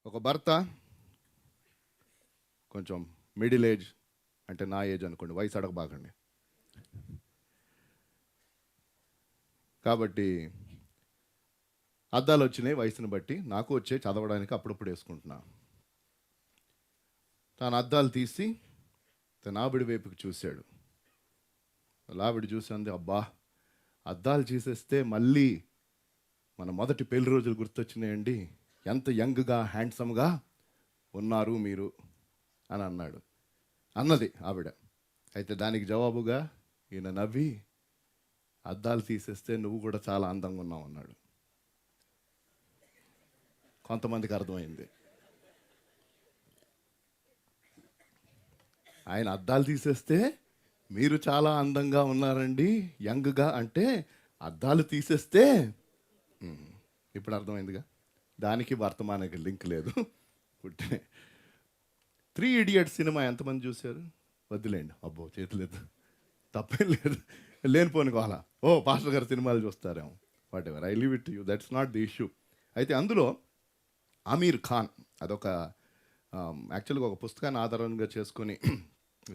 ఒక భర్త కొంచెం మిడిల్ ఏజ్, అంటే నా ఏజ్ అనుకోండి, వయసు అడగబాకండి. కాబట్టి అద్దాలు వచ్చినాయి వయసుని బట్టి, నాకు వచ్చే చదవడానికి అప్పుడప్పుడు వేసుకుంటున్నా. తాను అద్దాలు తీసి తన ఆవిడ వైపుకి చూశాడు. ఆవిడ చూసి అంది, అబ్బా అద్దాలు తీసేస్తే మళ్ళీ మన మొదటి పెళ్లి రోజులు గుర్తొచ్చినాయండి, ఎంత యంగ్గా హ్యాండ్సమ్గా ఉన్నారు మీరు అని అన్నది ఆవిడ. అయితే దానికి జవాబుగా ఈయన నవ్వి, అద్దాలు తీసేస్తే నువ్వు కూడా చాలా అందంగా ఉన్నావు అన్నాడు. కొంతమందికి అర్థమైంది. ఆయన అద్దాలు తీసేస్తే మీరు చాలా అందంగా ఉన్నారండి, యంగ్గా అంటే అద్దాలు తీసేస్తే ఇప్పుడు అర్థమైందిగా. దానికి వర్తమానానికి లింక్ లేదు. పుట్టినే 3 Idiots సినిమా ఎంతమంది చూశారు? వద్దులేండి, అబ్బో చేతులేదు, తప్పేం లేదు, లేనిపోని కోలా. ఓ పాస్టర్ గారు సినిమాలు చూస్తారేమో, whatever, I leave it to you, that's not the issue. అయితే అందులో ఆమీర్ ఖాన్, అదొక యాక్చువల్గా ఒక పుస్తకాన్ని ఆధారంగా చేసుకొని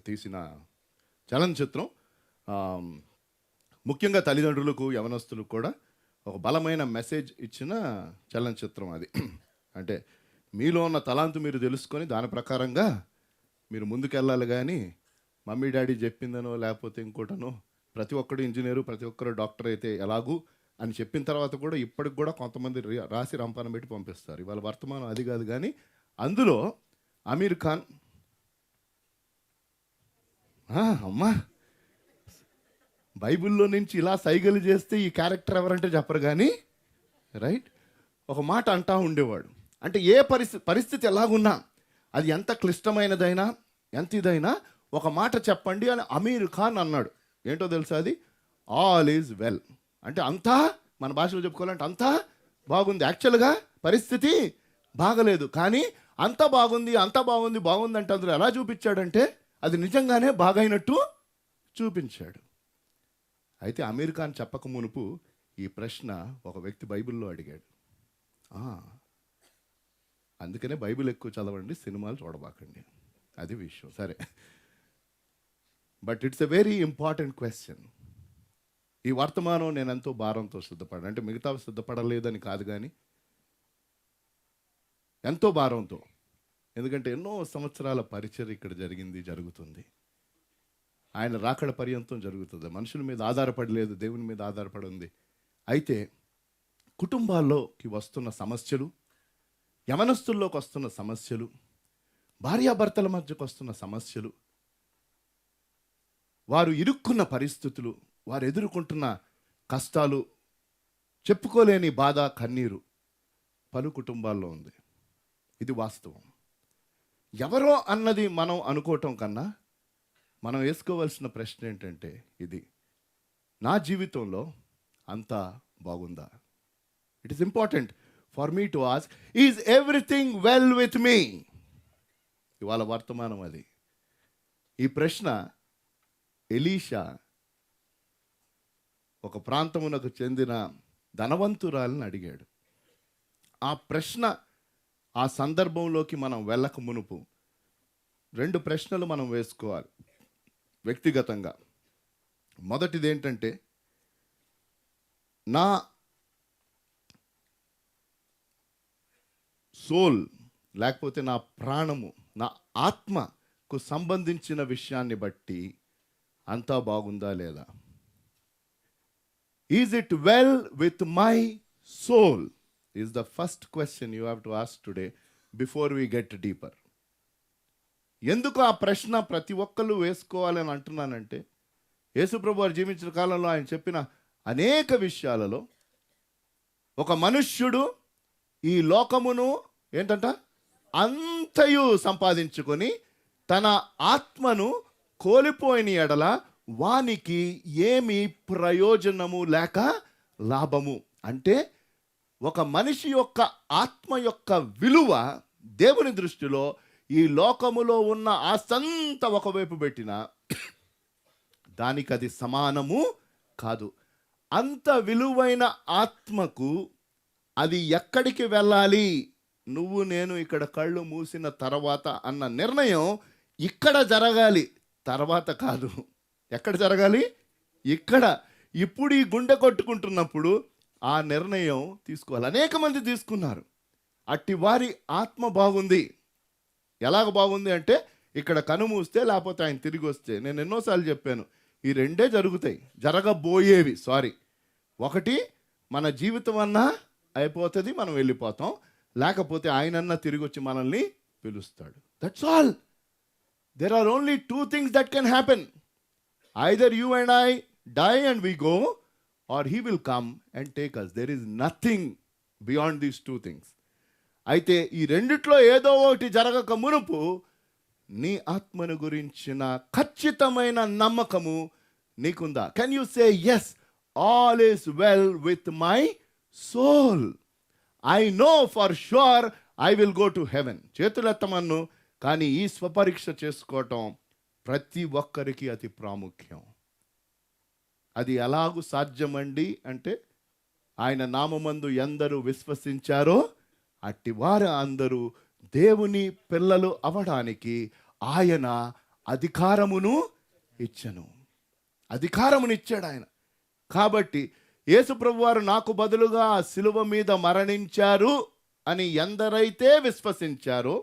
తీసిన చలనచిత్రం. ముఖ్యంగా తల్లిదండ్రులకు, యవనస్తులకు కూడా ఒక బలమైన మెసేజ్ ఇచ్చిన చలనచిత్రం అది. అంటే మీలో ఉన్న తలాంతు మీరు తెలుసుకొని దాని ప్రకారంగా మీరు ముందుకెళ్ళాలి, కానీ మమ్మీ డాడీ చెప్పిందనో లేకపోతే ఇంకోటనో, ప్రతి ఒక్కడు ఇంజనీరు, ప్రతి ఒక్కరు డాక్టర్ అయితే ఎలాగూ అని చెప్పిన తర్వాత కూడా ఇప్పటికి కూడా కొంతమంది రాసి రంపాన పెట్టి పంపిస్తారు. ఇవాళ వర్తమానం అది కాదు. కానీ అందులో ఆమీర్ ఖాన్, అమ్మా బైబిల్లో నుంచి ఇలా సైగలు చేస్తే ఈ క్యారెక్టర్ ఎవరంటే చెప్పరు, కానీ రైట్ ఒక మాట అంటా ఉండేవాడు. అంటే ఏ పరిస్థితి ఎలాగున్నా, అది ఎంత క్లిష్టమైనదైనా ఎంత ఇదైనా ఒక మాట చెప్పండి అని ఆమీర్ ఖాన్ అన్నాడు. ఏంటో తెలుసా అది? All is well. అంటే అంతా, మన భాషలో చెప్పుకోవాలంటే అంతా బాగుంది. యాక్చువల్గా పరిస్థితి బాగలేదు, కానీ అంత బాగుంది, అంత బాగుంది, బాగుంది అంటే అందులో ఎలా చూపించాడంటే అది నిజంగానే బాగైనట్టు చూపించాడు. అయితే ఆమీర్ ఖాన్ చెప్పక మునుపు ఈ ప్రశ్న ఒక వ్యక్తి బైబిల్లో అడిగాడు. అందుకనే బైబిల్ ఎక్కువ చదవండి, సినిమాలు చూడబాకండి, అది విషయం. సరే, but it's a very important question. ఈ వర్తమానం నేను ఎంతో భారంతో సిద్ధపడాను, అంటే మిగతా సిద్ధపడలేదని కాదు, కానీ ఎంతో భారంతో. ఎందుకంటే ఎన్నో సంవత్సరాల పరిచయం ఇక్కడ జరుగుతుంది. ఆయన రాకడ పర్యంతం జరుగుతుంది. మనుషుల మీద ఆధారపడలేదు, దేవుని మీద ఆధారపడి ఉంది. అయితే కుటుంబాల్లోకి వస్తున్న సమస్యలు, యవనస్తుల్లోకి వస్తున్న సమస్యలు, భార్యాభర్తల మధ్యకు వస్తున్న సమస్యలు, వారు ఇరుక్కున్న పరిస్థితులు, వారు ఎదుర్కొంటున్న కష్టాలు, చెప్పుకోలేని బాధ, కన్నీరు పలు కుటుంబాల్లో ఉంది. ఇది వాస్తవం. ఎవరో అన్నది మనం అనుకోవటం కన్నా మనం వేసుకోవాల్సిన ప్రశ్న ఏంటంటే ఇది, నా జీవితంలో అంతా బాగుందా? It is important for me to ask, is everything well with me? ఇవాళ వర్తమానం అది. ఈ ప్రశ్న ఎలీషా ఒక ప్రాంతమునకు చెందిన ధనవంతురాలను అడిగాడు. ఆ ప్రశ్న, ఆ సందర్భంలోకి మనం వెళ్ళక మునుపు 2 ప్రశ్నలు మనం వేసుకోవాలి వ్యక్తిగతంగా. మొదటిది ఏంటంటే, నా సోల్, లేకపోతే నా ప్రాణము, నా ఆత్మకు సంబంధించిన విషయాన్ని బట్టి అంతా బాగుందా లేదా? Is it well with my soul is the first question you have to ask today before we get deeper. ఎందుకు ఆ ప్రశ్న ప్రతి ఒక్కళ్ళు వేసుకోవాలని అంటున్నానంటే, యేసుప్రభు వారు జీవించిన కాలంలో ఆయన చెప్పిన అనేక విషయాలలో ఒక మనుష్యుడు ఈ లోకమును ఏంటంట అంతయు సంపాదించుకొని తన ఆత్మను కోల్పోయిన ఎడల వానికి ఏమి ప్రయోజనము లేక లాభము. అంటే ఒక మనిషి యొక్క ఆత్మ యొక్క విలువ దేవుని దృష్టిలో ఈ లోకములో ఉన్న ఆస్తంత ఒకవైపు పెట్టినా దానికి అది సమానము కాదు. అంత విలువైన ఆత్మకు అది ఎక్కడికి వెళ్ళాలి నువ్వు నేను ఇక్కడ కళ్ళు మూసిన తర్వాత అన్న నిర్ణయం ఇక్కడ జరగాలి, తర్వాత కాదు. ఎక్కడ జరగాలి? ఇక్కడ. ఇప్పుడు ఈ గుండె కొట్టుకుంటున్నప్పుడు ఆ నిర్ణయం తీసుకోవాలి. అనేక మంది తీసుకున్నారు. అట్టి వారి ఆత్మ బాగుంది. ఎలాగ బాగుంది అంటే ఇక్కడ కనుమూస్తే, లేకపోతే ఆయన తిరిగి వస్తే. నేను ఎన్నోసార్లు చెప్పాను, ఈ రెండే జరుగుతాయి, జరగబోయేవి. ఒకటి, మన జీవితం అన్నా అయిపోతుంది, మనం వెళ్ళిపోతాం. లేకపోతే ఆయనన్నా తిరిగి వచ్చి మనల్ని పిలుస్తాడు. That's all. There are only two things that can happen. Either you and I die and we go, or he will come and take us. There is nothing beyond these two things. అయితే ఈ రెండిట్లో ఏదో ఒకటి జరగక మునుపు నీ ఆత్మను గురించిన ఖచ్చితమైన నమ్మకము నీకుందా? Can you say yes, all is well with my soul, I know for sure I will go to heaven. చేతులెత్తమన్ను. కానీ ఈ స్వపరీక్ష చేసుకోవటం ప్రతి ఒక్కరికి అతి ప్రాముఖ్యం. అది ఎలాగూ సాధ్యమండి అంటే, ఆయన నామమందు ఎందరూ విశ్వసించారో అట్టి వారు అందరూ దేవుని పిల్లలు అవడానికి ఆయన అధికారమును ఇచ్చెను. అధికారమునిచ్చాడు ఆయన. కాబట్టి యేసుప్రభు వారు నాకు బదులుగా ఆ శిలువ మీద మరణించారు అని ఎందరైతే విశ్వసించారో,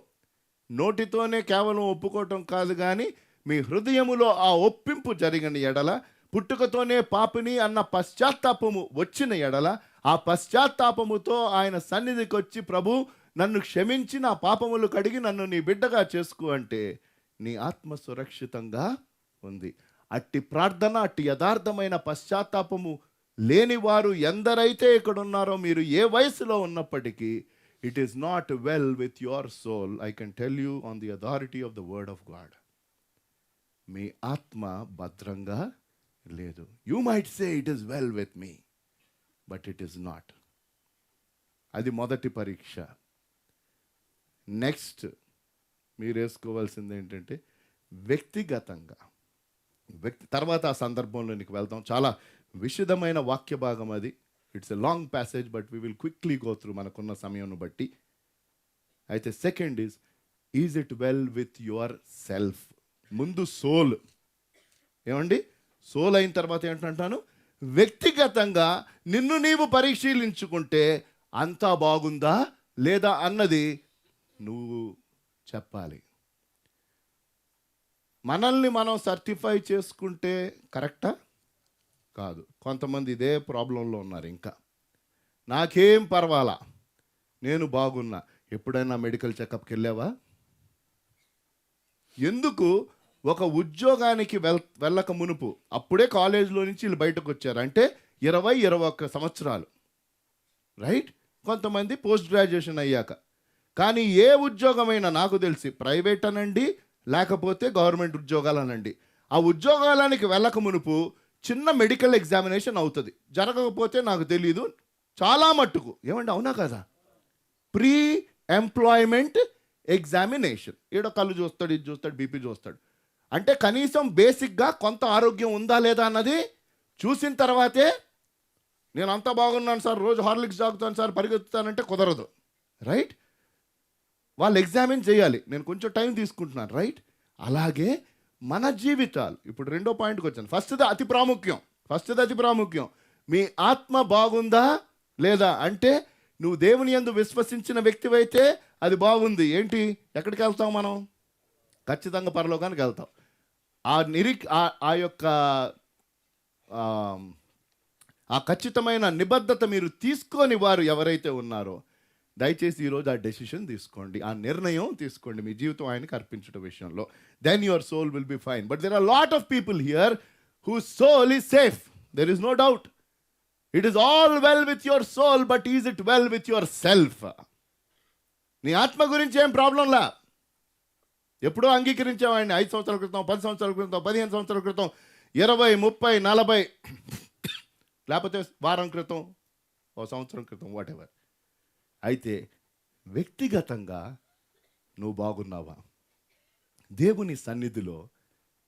నోటితోనే కేవలం ఒప్పుకోవటం కాదు, కానీ మీ హృదయములో ఆ ఒప్పింపు జరిగిన ఎడల, పుట్టుకతోనే పాపిని అన్న పశ్చాత్తాపము వచ్చిన ఎడల, ఆ పశ్చాత్తాపముతో ఆయన సన్నిధికి వచ్చి, ప్రభు నన్ను క్షమించి నా పాపములు కడిగి నన్ను నీ బిడ్డగా చేసుకో అంటే, నీ ఆత్మ సురక్షితంగా ఉంది. అట్టి ప్రార్థన, అట్టి యథార్థమైన పశ్చాత్తాపము లేని వారు ఎందరైతే ఇక్కడ ఉన్నారో, మీరు ఏ వయసులో ఉన్నప్పటికీ, it is not well with your soul. I can tell you on the authority of the word of God. మీ ఆత్మ భద్రంగా లేదు. You might say it is well with me, but it is not. అది మొదటి పరీక్ష. Next మీరు వేసుకోవాల్సింది ఏంటంటే, వ్యక్తిగతంగా తర్వాత ఆ సందర్భంలోనికి వెళ్తాం. చాలా విశదమైన వాక్య భాగం అది. It's a long passage, but we will quickly go through మనకున్న సమయంను బట్టి. అయితే second is it well with your self. ముందు సోల్. ఏమండి? సోల్ అయిన తర్వాత ఏంటంటాను, వ్యక్తిగతంగా నిన్ను నీవు పరిశీలించుకుంటే అంతా బాగుందా లేదా అన్నది నువ్వు చెప్పాలి. మనల్ని మనం సర్టిఫై చేసుకుంటే కరెక్టా? కాదు. కొంతమంది ఇదే ప్రాబ్లంలో ఉన్నారు. ఇంకా నాకేం పర్వాలా, నేను బాగున్నా. ఎప్పుడైనా మెడికల్ చెకప్కి వెళ్ళావా? ఎందుకు? ఒక ఉద్యోగానికి వెళ్ళక మునుపు, అప్పుడే కాలేజీలో నుంచి వీళ్ళు బయటకు వచ్చారు అంటే 20-21 సంవత్సరాలు, రైట్? కొంతమంది పోస్ట్ గ్రాడ్యుయేషన్ అయ్యాక. కానీ ఏ ఉద్యోగమైనా నాకు తెలిసి ప్రైవేట్ అనండి, లేకపోతే గవర్నమెంట్ ఉద్యోగాలు అనండి, ఆ ఉద్యోగాలనికి వెళ్ళక మునుపు చిన్న మెడికల్ ఎగ్జామినేషన్ అవుతుంది. జరగకపోతే నాకు తెలీదు, చాలా మట్టుకు. ఏమండి, అవునా కదా? Pre employment examination. ఈడ కళ్ళు చూస్తాడు, ఇది చూస్తాడు, బీపీ చూస్తాడు. అంటే కనీసం బేసిక్గా కొంత ఆరోగ్యం ఉందా లేదా అన్నది చూసిన తర్వాతే, నేను అంతా బాగున్నాను సార్, రోజు హార్లిక్స్ తాగుతాను సార్, పరిగెత్తుతానంటే కుదరదు, రైట్? వాళ్ళు ఎగ్జామిన్ చేయాలి. నేను కొంచెం టైం తీసుకుంటున్నాను, రైట్? అలాగే మన జీవితాలు. ఇప్పుడు రెండో పాయింట్కి వచ్చాను. ఫస్ట్ది అతి ప్రాముఖ్యం. మీ ఆత్మ బాగుందా లేదా అంటే, నువ్వు దేవుని యందు విశ్వసించిన వ్యక్తివైతే అది బాగుంది. ఏంటి? ఎక్కడికి వెళ్తాం మనం? ఖచ్చితంగా పరలోకానికి వెళ్తాం. ఆ ఖచ్చితమైన నిబద్ధత మీరు తీసుకొని వారు ఎవరైతే ఉన్నారో, దయచేసి ఈరోజు ఆ డెసిషన్ తీసుకోండి, ఆ నిర్ణయం తీసుకోండి మీ జీవితం ఆయనకి అర్పించడం విషయంలో. Then your soul will be fine. But there are lot of people here whose soul is safe. There is no doubt. It is all well with your soul, but is it well with your self? నీ ఆత్మ గురించి ఏం ప్రాబ్లంలా. ఎప్పుడో అంగీకరించావాడిని 5 సంవత్సరాల క్రితం, 10 సంవత్సరాల క్రితం, 15 సంవత్సరాల క్రితం, 20, 30, 40, లేకపోతే వారం క్రితం, ఓ సంవత్సరం క్రితం, వాట్ ఎవర్. అయితే వ్యక్తిగతంగా నువ్వు బాగున్నావా? దేవుని సన్నిధిలో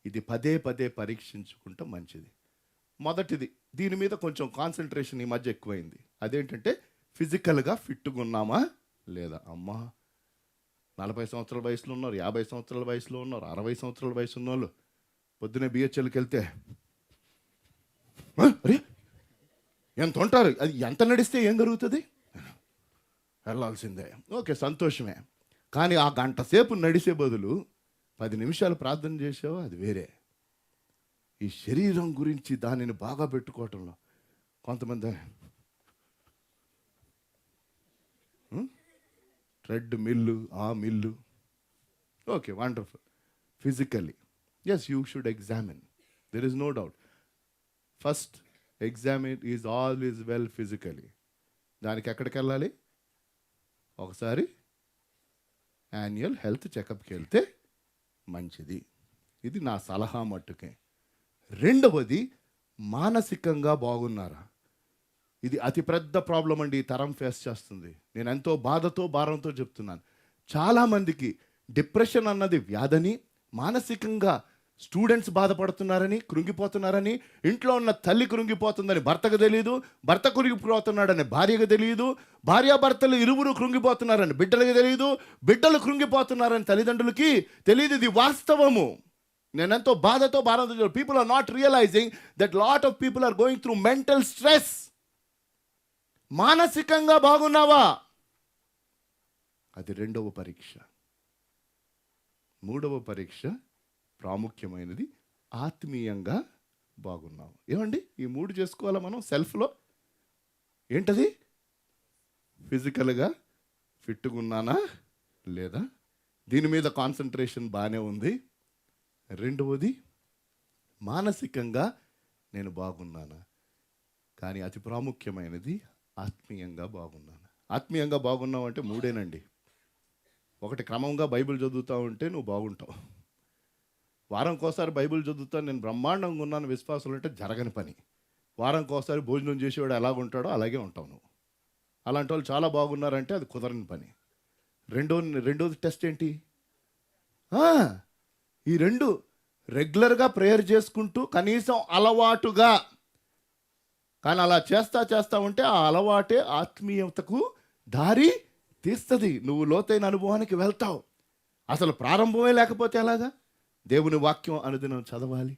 ఇది పదే పదే పరీక్షించుకుంటే మంచిది. మొదటిది, దీని మీద కొంచెం కాన్సన్ట్రేషన్ ఈ మధ్య ఎక్కువైంది. అదేంటంటే, ఫిజికల్గా ఫిట్గా ఉన్నామా లేదా అమ్మా 40 సంవత్సరాల వయసులో ఉన్నారు, 50 సంవత్సరాల వయసులో ఉన్నారు, 60 సంవత్సరాల వయసు ఉన్న వాళ్ళు పొద్దున్నే బిహెచ్ఎల్కి వెళ్తే అరే ఎంత ఉంటారు, అది ఎంత నడిస్తే ఏం జరుగుతుంది, వెళ్ళాల్సిందే. ఓకే, సంతోషమే. కానీ ఆ గంట సేపు నడిసే బదులు 10 నిమిషాలు ప్రార్థన చేసావు, అది వేరే. ఈ శరీరం గురించి దానిని బాగా పెట్టుకోవటంలో కొంతమంది ట్రెడ్ మిల్లు, ఆ mill. Okay, wonderful. Physically yes, you should examine, there is no doubt. First examine is always well physically. దానికి ఎక్కడికి వెళ్ళాలి? ఒకసారి యాన్యువల్ హెల్త్ చెకప్కి వెళ్తే మంచిది. ఇది నా సలహా మట్టుకే. రెండవది, మానసికంగా బాగున్నారా? ఇది అతి పెద్ద ప్రాబ్లం అండి, ఈ తరం ఫేస్ చేస్తుంది. నేను ఎంతో బాధతో భారంతో చెప్తున్నాను. చాలామందికి డిప్రెషన్ అన్నది వ్యాధని, మానసికంగా స్టూడెంట్స్ బాధపడుతున్నారని, కృంగిపోతున్నారని, ఇంట్లో ఉన్న తల్లి కృంగిపోతుందని భర్తకు తెలియదు, భర్త కృంగిపోతున్నాడని భార్యకు తెలియదు, భార్యాభర్తలు ఇరువురు కృంగిపోతున్నారని బిడ్డలకు తెలియదు, బిడ్డలు కృంగిపోతున్నారని తల్లిదండ్రులకి తెలియదు. ఇది వాస్తవము. నేనెంతో బాధతో భారంతో, people are not realising that lot of people are going through mental stress. మానసికంగా బాగున్నావా? అది రెండవ పరీక్ష. మూడవ పరీక్ష ప్రాముఖ్యమైనది, ఆత్మీయంగా బాగున్నావు. ఏమండి, ఈ 3 చేసుకోవాలా మనం సెల్ఫ్లో? ఏంటది? ఫిజికల్గా ఫిట్గా ఉన్నానా లేదా, దీని మీద కాన్సన్ట్రేషన్ బాగానే ఉంది. రెండవది, మానసికంగా నేను బాగున్నానా. కానీ అతి ప్రాముఖ్యమైనది, ఆత్మీయంగా బాగున్నాను. ఆత్మీయంగా బాగున్నావు అంటే 3 ఒకటి, క్రమంగా బైబిల్ చదువుతూ ఉంటే నువ్వు బాగుంటావు. వారంకోసారి బైబిల్ చదువుతాను, నేను బ్రహ్మాండంగా ఉన్నాను విశ్వాసులు అంటే జరగని పని. వారంకోసారి భోజనం చేసేవాడు ఎలాగుంటాడో అలాగే ఉంటావు నువ్వు. అలాంటి వాళ్ళు చాలా బాగున్నారంటే అది కుదరని పని. రెండోది టెస్ట్ ఏంటి? ఈ 2 రెగ్యులర్గా ప్రేయర్ చేసుకుంటూ కనీసం అలవాటుగా, కానీ అలా చేస్తా ఉంటే ఆ అలవాటే ఆత్మీయతకు దారి తీస్తుంది. నువ్వు లోతైన అనుభవానికి వెళ్తావు. అసలు ప్రారంభమే లేకపోతే ఎలాగా? దేవుని వాక్యం అనుదినం చదవాలి,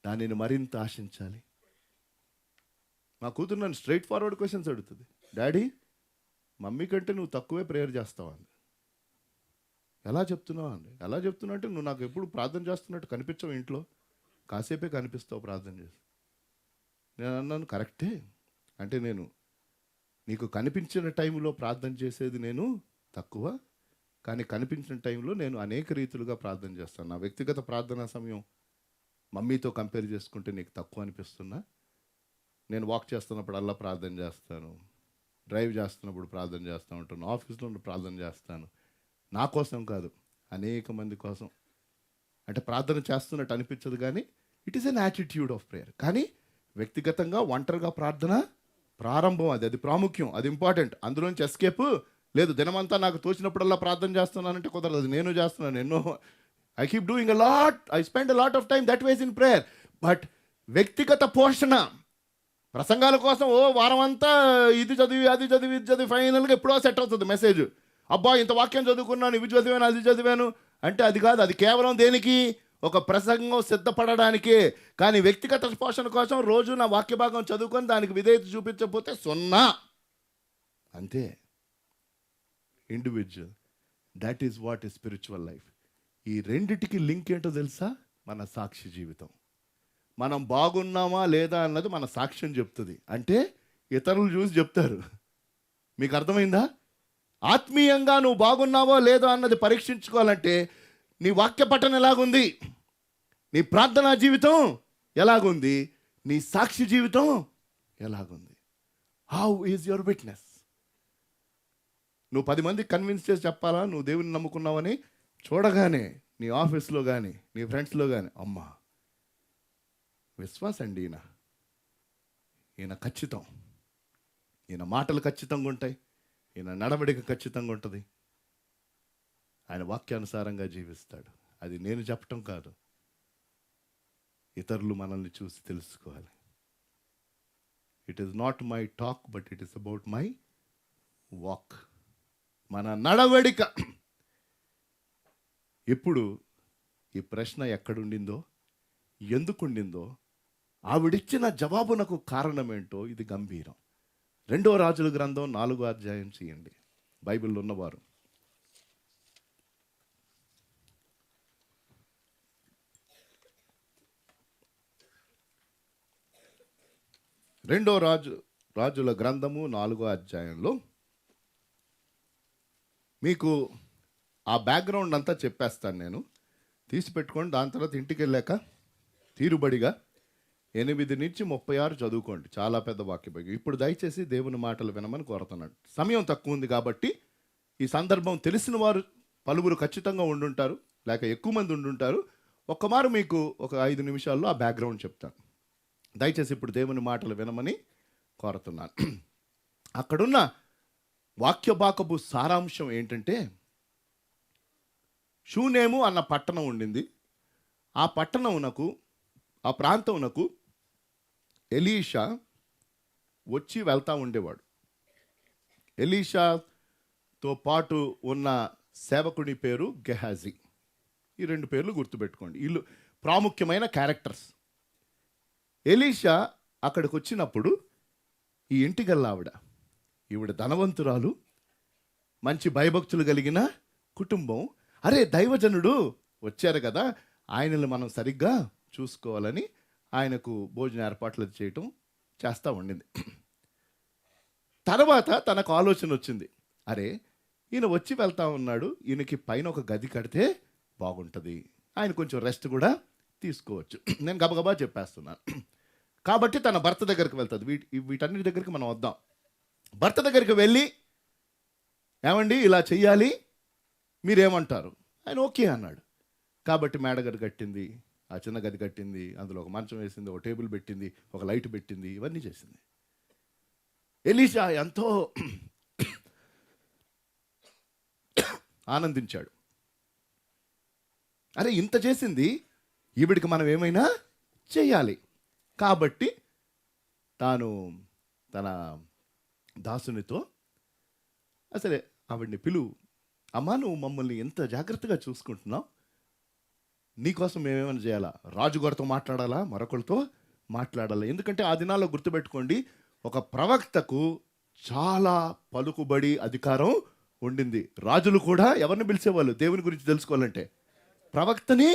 దానిని మరింత ఆశించాలి. మా కూతురు నన్ను స్ట్రైట్ ఫార్వర్డ్ క్వశ్చన్స్ అడుగుతుంది. డాడీ, మమ్మీ కంటే నువ్వు తక్కువే ప్రేయర్ చేస్తావా అండి. ఎలా చెప్తున్నావు అండి? ఎలా చెప్తున్నావు అంటే, నువ్వు నాకు ఎప్పుడు ప్రార్థన చేస్తున్నట్టు కనిపించవు, ఇంట్లో కాసేపే కనిపిస్తావు ప్రార్థన చేసి. నేను అన్నాను, కరెక్టే. అంటే నేను నీకు కనిపించిన టైంలో ప్రార్థన చేసేది నేను తక్కువ, కానీ కనిపించిన టైంలో నేను అనేక రీతులుగా ప్రార్థన చేస్తాను. నా వ్యక్తిగత ప్రార్థనా సమయం మమ్మీతో కంపేర్ చేసుకుంటే నీకు తక్కువ అనిపిస్తున్నా. నేను వాక్ చేస్తున్నప్పుడల్లా ప్రార్థన చేస్తాను, డ్రైవ్ చేస్తున్నప్పుడు ప్రార్థన చేస్తూ ఉంటాను, ఆఫీస్లో ప్రార్థన చేస్తాను. నా కోసం కాదు, అనేక మంది కోసం. అంటే ప్రార్థన చేస్తున్నట్టు అనిపించదు, కానీ it is an attitude of prayer. కానీ వ్యక్తిగతంగా ఒంటరిగా ప్రార్థన ప్రారంభం, అది ప్రాముఖ్యం, అది ఇంపార్టెంట్. అందులోంచి ఎస్కేప్ లేదు. దినమంతా నాకు తోచినప్పుడల్లా ప్రార్థన చేస్తున్నానంటే కుదరదు. అది నేను చేస్తున్నాను ఎన్నో. I keep doing a lot, I spend a lot of time that ways in prayer. But వ్యక్తిగత పోషణ, ప్రసంగాల కోసం వారం అంతా ఇది చదివి అది చదివి ఇది చదివి ఫైనల్గా ఎప్పుడో సెట్ అవుతుంది మెసేజ్. అబ్బా ఇంత వాక్యం చదువుకున్నాను, ఇవి చదివాను అది చదివాను అంటే అది కాదు. అది కేవలం దేనికి? ఒక ప్రసంగం సిద్ధపడడానికే. కానీ వ్యక్తిగత పోషణ కోసం రోజు నా వాక్య భాగం చదువుకొని దానికి విధేయత చూపించకపోతే 0 అంతే. Individual, that is what is spiritual life. ఈ రెండిటికి లింక్ ఏంటో తెలుసా? మన సాక్షి జీవితం. మనం బాగున్నామా లేదా అన్నది మన సాక్ష్యం చెప్తుంది. అంటే ఇతరులు చూసి చెప్తారు. మీకు అర్థమైందా? ఆత్మీయంగా నువ్వు బాగున్నావో లేదో అన్నది పరీక్షించుకోవాలంటే నీ వాక్య పఠనం ఎలాగుంది, నీ ప్రార్థనా జీవితం ఎలాగుంది, నీ సాక్షి జీవితం ఎలాగుంది. How is your witness? నువ్వు 10 మందికి కన్విన్స్ చేసి చెప్పాలా నువ్వు దేవుని నమ్ముకున్నావని? చూడగానే నీ ఆఫీస్లో కానీ నీ ఫ్రెండ్స్లో కానీ, అమ్మా విశ్వాసం అండి ఈయన ఖచ్చితం, ఈయన మాటలు ఖచ్చితంగా ఉంటాయి, ఈయన నడవడిక ఖచ్చితంగా ఉంటుంది, ఆయన వాక్యానుసారంగా జీవిస్తాడు. అది నేను చెప్పటం కాదు, ఇతరులు మనల్ని చూసి తెలుసుకోవాలి. It is not my talk, but it is about my walk. మన నడవడిక. ఇప్పుడు ఈ ప్రశ్న ఎక్కడుండిందో, ఎందుకుండిందో, ఆవిడిచ్చిన జవాబునకు కారణమేంటో ఇది గంభీరం. 2 రాజుల గ్రంథం 4వ అధ్యాయం చేయండి, బైబిల్లో ఉన్నవారు. 2 రాజుల గ్రంథము 4వ అధ్యాయంలో మీకు ఆ బ్యాక్గ్రౌండ్ అంతా చెప్పేస్తాను నేను, తీసి పెట్టుకోండి. దాని తర్వాత ఇంటికి వెళ్ళాక తీరుబడిగా 8 నుంచి 36 చదువుకోండి. చాలా పెద్ద వాక్య భాగం. ఇప్పుడు దయచేసి దేవుని మాటలు వినమని కోరుతున్నాడు. సమయం తక్కువ ఉంది కాబట్టి ఈ సందర్భం తెలిసిన వారు పలువురు ఖచ్చితంగా ఉండుంటారు, లేక ఎక్కువ మంది ఉండుంటారు. ఒక్కమారు మీకు ఒక 5 నిమిషాల్లో ఆ బ్యాక్గ్రౌండ్ చెప్తాను. దయచేసి ఇప్పుడు దేవుని మాటలు వినమని కోరుతున్నాను. అక్కడున్న వాక్య భాగపు సారాంశం ఏంటంటే, షూనేము అన్న పట్టణం ఉండింది. ఆ పట్టణమునకు, ఆ ప్రాంతమునకు ఎలీషా వచ్చి వెళ్తూ ఉండేవాడు. ఎలీషాతో పాటు ఉన్న సేవకుడి పేరు గెహాజీ. ఈ 2 పేర్లు గుర్తుపెట్టుకోండి. వీళ్ళు ప్రాముఖ్యమైన క్యారెక్టర్స్. ఎలీషా అక్కడికి వచ్చినప్పుడు ఈ ఇంటికల్లా ఈవిడ ధనవంతురాలు, మంచి భయభక్తులు కలిగిన కుటుంబం. అరే, దైవజనుడు వచ్చారు కదా, ఆయనను మనం సరిగ్గా చూసుకోవాలని ఆయనకు భోజన ఏర్పాట్లు చేయటం చేస్తూ ఉండింది. తర్వాత తనకు ఆలోచన వచ్చింది, అరే ఈయన వచ్చి వెళ్తా ఉన్నాడు, ఈయనకి పైన ఒక గది కడితే బాగుంటుంది, ఆయన కొంచెం రెస్ట్ కూడా తీసుకోవచ్చు. నేను గబగబా చెప్పేస్తున్నాను. కాబట్టి తన భర్త దగ్గరికి వెళ్తుంది. వీటన్నిటి దగ్గరికి మనం వద్దాం. భర్త దగ్గరికి వెళ్ళి, ఏమండి ఇలా చెయ్యాలి, మీరేమంటారు? ఆయన ఓకే అన్నాడు. కాబట్టి మేడగది కట్టింది, ఆ చిన్న గది కట్టింది, అందులో ఒక మంచం వేసింది, ఒక టేబుల్ పెట్టింది, ఒక లైట్ పెట్టింది, ఇవన్నీ చేసింది. ఎలీషా ఎంతో ఆనందించాడు. అరే, ఇంత చేసింది, ఈవిడికి మనం ఏమైనా చేయాలి. కాబట్టి తాను తన దాసునితో, అసలే ఆవిడ్ని పిలువు, అమ్మా నువ్వు మమ్మల్ని ఎంత జాగ్రత్తగా చూసుకుంటున్నావు, నీకోసం మేమేమైనా చేయాలా? రాజుగారితో మాట్లాడాలా, మరొకరితో మాట్లాడాలా? ఎందుకంటే ఆ దినాల్లో గుర్తుపెట్టుకోండి, ఒక ప్రవక్తకు చాలా పలుకుబడి అధికారం ఉండింది. రాజులు కూడా ఎవరిని పిలిచేవాళ్ళు? దేవుని గురించి తెలుసుకోవాలంటే ప్రవక్తని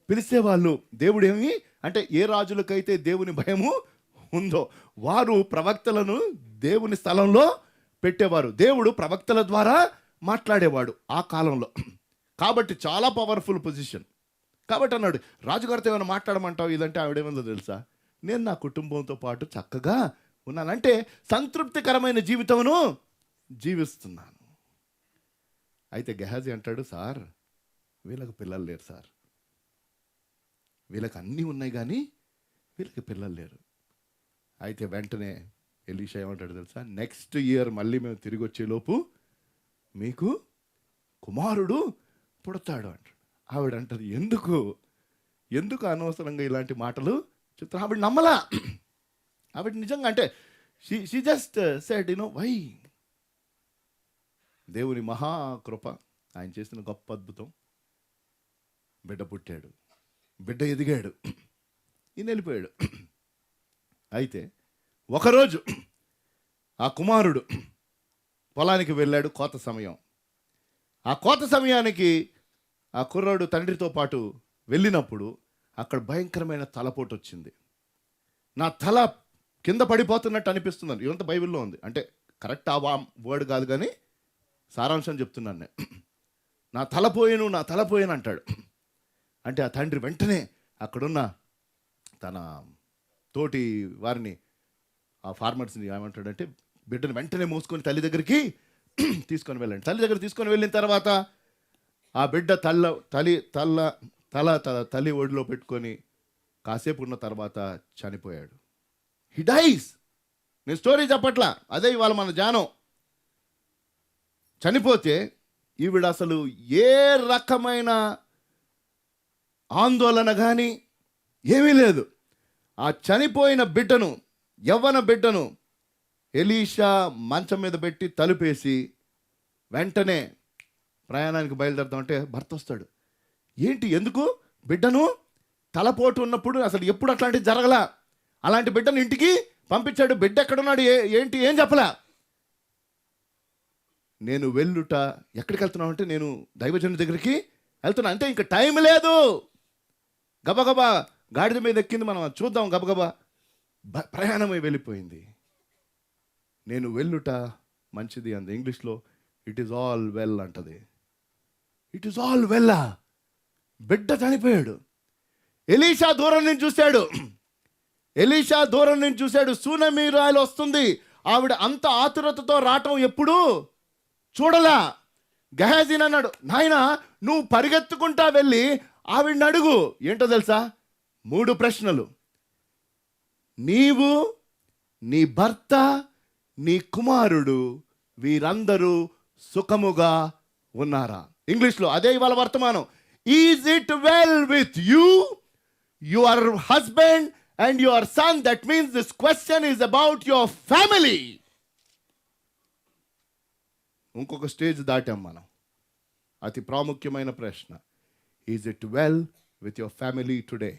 పిలిచేవాళ్ళు. దేవుడు ఏమి అంటే, ఏ రాజులకైతే దేవుని భయము ఉందో వారు ప్రవక్తలను దేవుని స్థలంలో పెట్టేవారు. దేవుడు ప్రవక్తల ద్వారా మాట్లాడేవాడు ఆ కాలంలో. కాబట్టి చాలా పవర్ఫుల్ పొజిషన్. కాబట్టి అన్నాడు, రాజుగారితో ఏమైనా మాట్లాడమంటావు? ఇదంటే ఆవిడేమందో తెలుసా, నేను నా కుటుంబంతో పాటు చక్కగా ఉన్నానంటే సంతృప్తికరమైన జీవితమును జీవిస్తున్నాను. అయితే గెహాజీ అంటాడు, సార్ వీళ్ళకి పిల్లలు లేరు సార్, వీళ్ళకి అన్నీ ఉన్నాయి కానీ వీళ్ళకి పిల్లలు లేరు. అయితే వెంటనే ఎలీషా ఏమంటాడు తెలుసా, నెక్స్ట్ ఇయర్ మళ్ళీ మేము తిరిగి వచ్చేలోపు మీకు కుమారుడు పుడతాడు అంటాడు. ఆవిడ అంటది, ఎందుకు అనవసరంగా ఇలాంటి మాటలు చెప్తాను? ఆవిడ నమ్మలా. ఆవిడ నిజంగా అంటే షీ జస్ట్ సెడ్ వై. దేవుని మహాకృప, ఆయన చేసిన గొప్ప అద్భుతం, బిడ్డ పుట్టాడు, బిడ్డ ఎదిగాడు, ఈయన వెళ్ళిపోయాడు. అయితే ఒకరోజు ఆ కుమారుడు పొలానికి వెళ్ళాడు, కోత సమయం. ఆ కోత సమయానికి ఆ కుర్రాడు తండ్రితో పాటు వెళ్ళినప్పుడు అక్కడ భయంకరమైన తలపోటు వచ్చింది. నా తల కింద పడిపోతున్నట్టు అనిపిస్తుంది. ఇదంతా బైబిల్లో ఉంది. అంటే కరెక్ట్ ఆ వర్డ్ కాదు కానీ సారాంశం చెప్తున్నాను నేను. నా తల పోయాను అంటాడు. అంటే ఆ తండ్రి వెంటనే అక్కడున్న తన తోటి వారిని, ఆ ఫార్మర్స్ని ఏమంటాడంటే, బిడ్డను వెంటనే మోసుకొని తల్లి దగ్గరికి తీసుకొని వెళ్ళండి. తల్లి దగ్గర తీసుకొని వెళ్ళిన తర్వాత ఆ బిడ్డ తల్లి ఒడిలో పెట్టుకొని కాసేపు ఉన్న తర్వాత చనిపోయాడు. హి డైస్. నేను స్టోరీ చెప్పట్లా, అదే ఇవాళ మన ధ్యానం. చనిపోతే ఈవిడ అసలు ఏ రకమైన ఆందోళన కానీ ఏమీ లేదు. ఆ చనిపోయిన బిడ్డను, యవ్వన బిడ్డను ఎలీషా మంచం మీద పెట్టి తలుపేసి వెంటనే ప్రయాణానికి బయలుదేరుతామంటే భర్త వస్తాడు. ఏంటి, ఎందుకు? బిడ్డను తలపోటు ఉన్నప్పుడు అసలు ఎప్పుడు అట్లాంటివి జరగలా, అలాంటి బిడ్డను ఇంటికి పంపించాడు. బిడ్డ ఎక్కడున్నాడు, ఏంటి, ఏం చెప్పలా. నేను వెళ్ళుట, ఎక్కడికి వెళ్తున్నావు అంటే నేను దైవజనుడి దగ్గరికి వెళ్తున్నా. అంటే ఇంకా టైం లేదు. గబగబా గాడిద మీద ఎక్కింది, మనం చూద్దాం. గబగబా ప్రయాణమై వెళ్ళిపోయింది. నేను వెళ్ళుట మంచిది అంది. ఇంగ్లీష్లో ఇట్ ఈస్ ఆల్ వెల్ అంటది. ఇట్ ఈస్ ఆల్ వెల్లా. బిడ్డ చనిపోయాడు. ఎలీషా దూరం నుంచి చూశాడు. సూనమీరాయలు వస్తుంది. ఆవిడ అంత ఆతురతతో రావటం ఎప్పుడు చూడలా. గెహాజీ అన్నాడు, నాయనా నువ్వు పరిగెత్తుకుంటా వెళ్ళి ఆవిడని అడుగు. ఏంటో తెలుసా? 3 ప్రశ్నలు. నీవు, నీ భర్త, నీ కుమారుడు వీరందరూ సుఖముగా ఉన్నారా? ఇంగ్లీష్లో అదే ఇవాళ వర్తమానం. Is it well with you, your husband and your son? That means this question is about your family. ఇంకొక స్టేజ్ దాటాం మనం. అతి ప్రాముఖ్యమైన ప్రశ్న, is it well with your family today?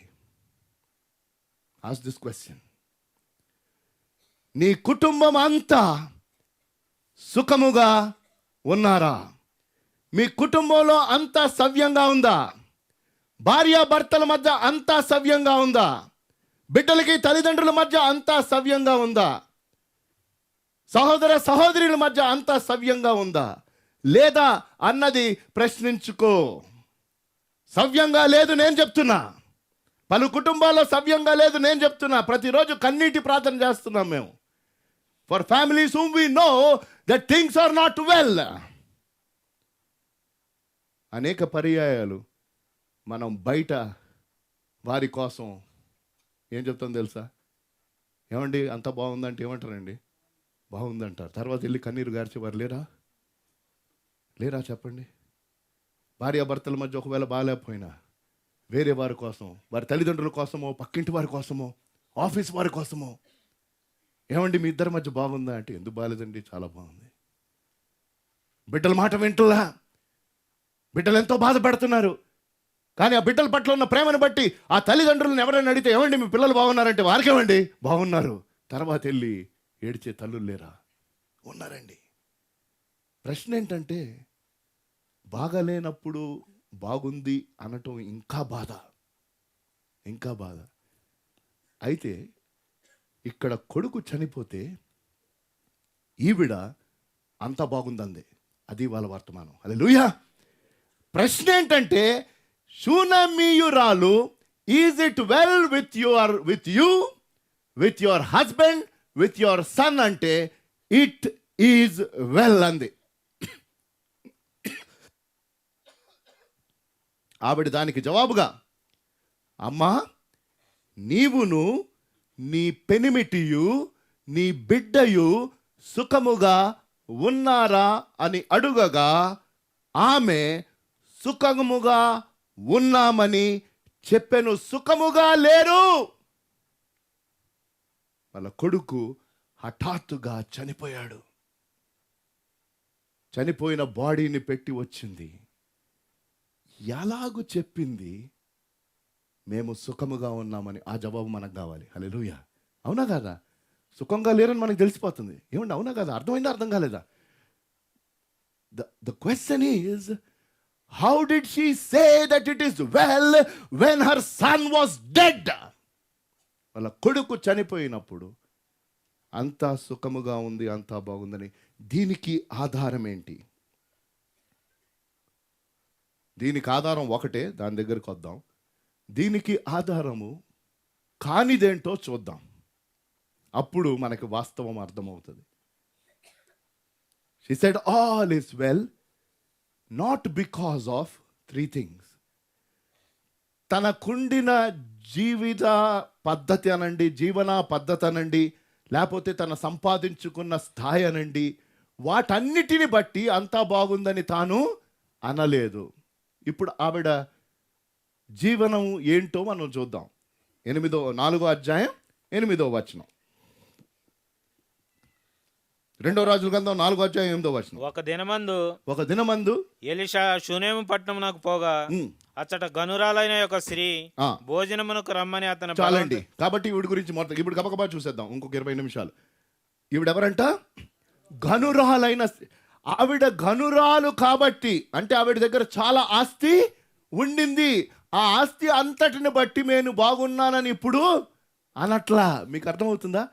Ask this question. నీ కుటుంబం అంతా సుఖముగా ఉన్నారా? మీ కుటుంబంలో అంతా సవ్యంగా ఉందా? భార్యాభర్తల మధ్య అంతా సవ్యంగా ఉందా? బిడ్డలకి తల్లిదండ్రుల మధ్య అంతా సవ్యంగా ఉందా? సహోదర సహోదరుల మధ్య అంతా సవ్యంగా ఉందా లేదా అన్నది ప్రశ్నించుకో. సవ్యంగా లేదు నేను చెప్తున్నా. పలు కుటుంబాల్లో సవ్యంగా లేదు నేను చెప్తున్నా. ప్రతిరోజు కన్నీటి ప్రార్థన చేస్తున్నాం మేము. For families whom we know that things are not well. అనేక పర్యాయాలు మనం బయట వారి కోసం ఏం చెప్తాం తెలుసా? ఏమండి అంత బాగుందంటే ఏమంటారండి? బాగుందంటారు. తర్వాత వెళ్ళి కన్నీరు గార్చేవారు లేరా చెప్పండి? భార్యాభర్తల మధ్య ఒకవేళ బాగాలేకపోయినా వేరే వారి కోసం, వారి తల్లిదండ్రుల కోసమో, పక్కింటి వారి కోసమో, ఆఫీస్ వారి కోసమో, ఏమండి మీ ఇద్దరి మధ్య బాగుందా అంటే ఎందుకు బాగాలేదండి, చాలా బాగుంది. బిడ్డల మాట వింటులా, బిడ్డలు ఎంతో బాధపడుతున్నారు. కానీ ఆ బిడ్డల పట్ల ఉన్న ప్రేమను బట్టి ఆ తల్లిదండ్రులను ఎవరైనా అడిగితే ఏమండి మీ పిల్లలు బాగున్నారంటే వారికేమండి బాగున్నారు. తర్వాత వెళ్ళి ఏడ్చే తల్లులు లేరా? ఉన్నారండి. ప్రశ్న ఏంటంటే బాగాలేనప్పుడు బాగుంది అనటం ఇంకా బాధ. అయితే ఇక్కడ కొడుకు చనిపోతే ఈవిడ అంతా బాగుందంది. అది వాళ్ళ వర్తమానం. హల్లెలూయా. ప్రశ్న ఏంటంటే షూనమీయురాలు, is it well with you, with your husband, with your son అంటే ఇట్ ఈజ్ వెల్ అంది. ఆవిడ దానికి జవాబుగా, అమ్మా నీవును నీ పెనిమిటియు నీ బిడ్డయు సుఖముగా ఉన్నారా అని అడుగగా ఆమె సుఖముగా ఉన్నామని చెప్పెను. సుఖముగా లేరు. వాళ్ళ కొడుకు హఠాత్తుగా చనిపోయాడు. చనిపోయిన బాడీని పెట్టి వచ్చింది. ఎలాగూ చెప్పింది మేము సుఖముగా ఉన్నామని. ఆ జవాబు మనకు కావాలి. హల్లెలూయా. అవునా కదా? సుఖంగా లేరని మనకు తెలిసిపోతుంది. ఏమండి అవునా కదా? అర్థమైందా అర్థం కాలేదా? The question is, how did she say that it is well when her son was dead? వాళ్ళ కొడుకు చనిపోయినప్పుడు అంతా సుఖముగా ఉంది, అంతా బాగుందని. దీనికి ఆధారం ఏంటి? దీనికి ఆధారం ఒకటే, దాని దగ్గరికి వద్దాం. దీనికి ఆధారము కానిదేంటో చూద్దాం. అప్పుడు మనకి వాస్తవం అర్థమవుతుంది. She said all is well not because of 3 things. తనకుండిన జీవిత పద్ధతి అనండి, జీవన పద్ధతి అనండి, లేకపోతే తన సంపాదించుకున్న స్థాయి అనండి, వాటన్నిటిని బట్టి అంతా బాగుందని తాను అనలేదు. ఇప్పుడు ఆవిడ జీవనం ఏంటో మనం చూద్దాం. 4వ అధ్యాయం 8వ వచనం. రెండో రాజుల గ్రంథం 4వ అధ్యాయం 8వ వచనం. ఒక దినమందు ఎలీషా షూనేము పట్టణమునకు పోగా ఉమ్, అచ్చట గనురాలైన యొక్క స్త్రీ ఆ, భోజనమునకు రమ్మని అతను చాలండి. కాబట్టి ఈవిడ గురించి మొత్తం ఇప్పుడు గబగబా చూసేద్దాం ఇంకొక 20 నిమిషాలు. ఈవిడెవరంట? గనురాలైన ఆవిడ గనురాలు కాబట్టి, అంటే ఆవిడ దగ్గర చాలా ఆస్తి ఉండింది. ఆ ఆస్తి అంతటిని బట్టి నేను బాగున్నానని ఇప్పుడు అనట్లా. మీకు అర్థమవుతుందా?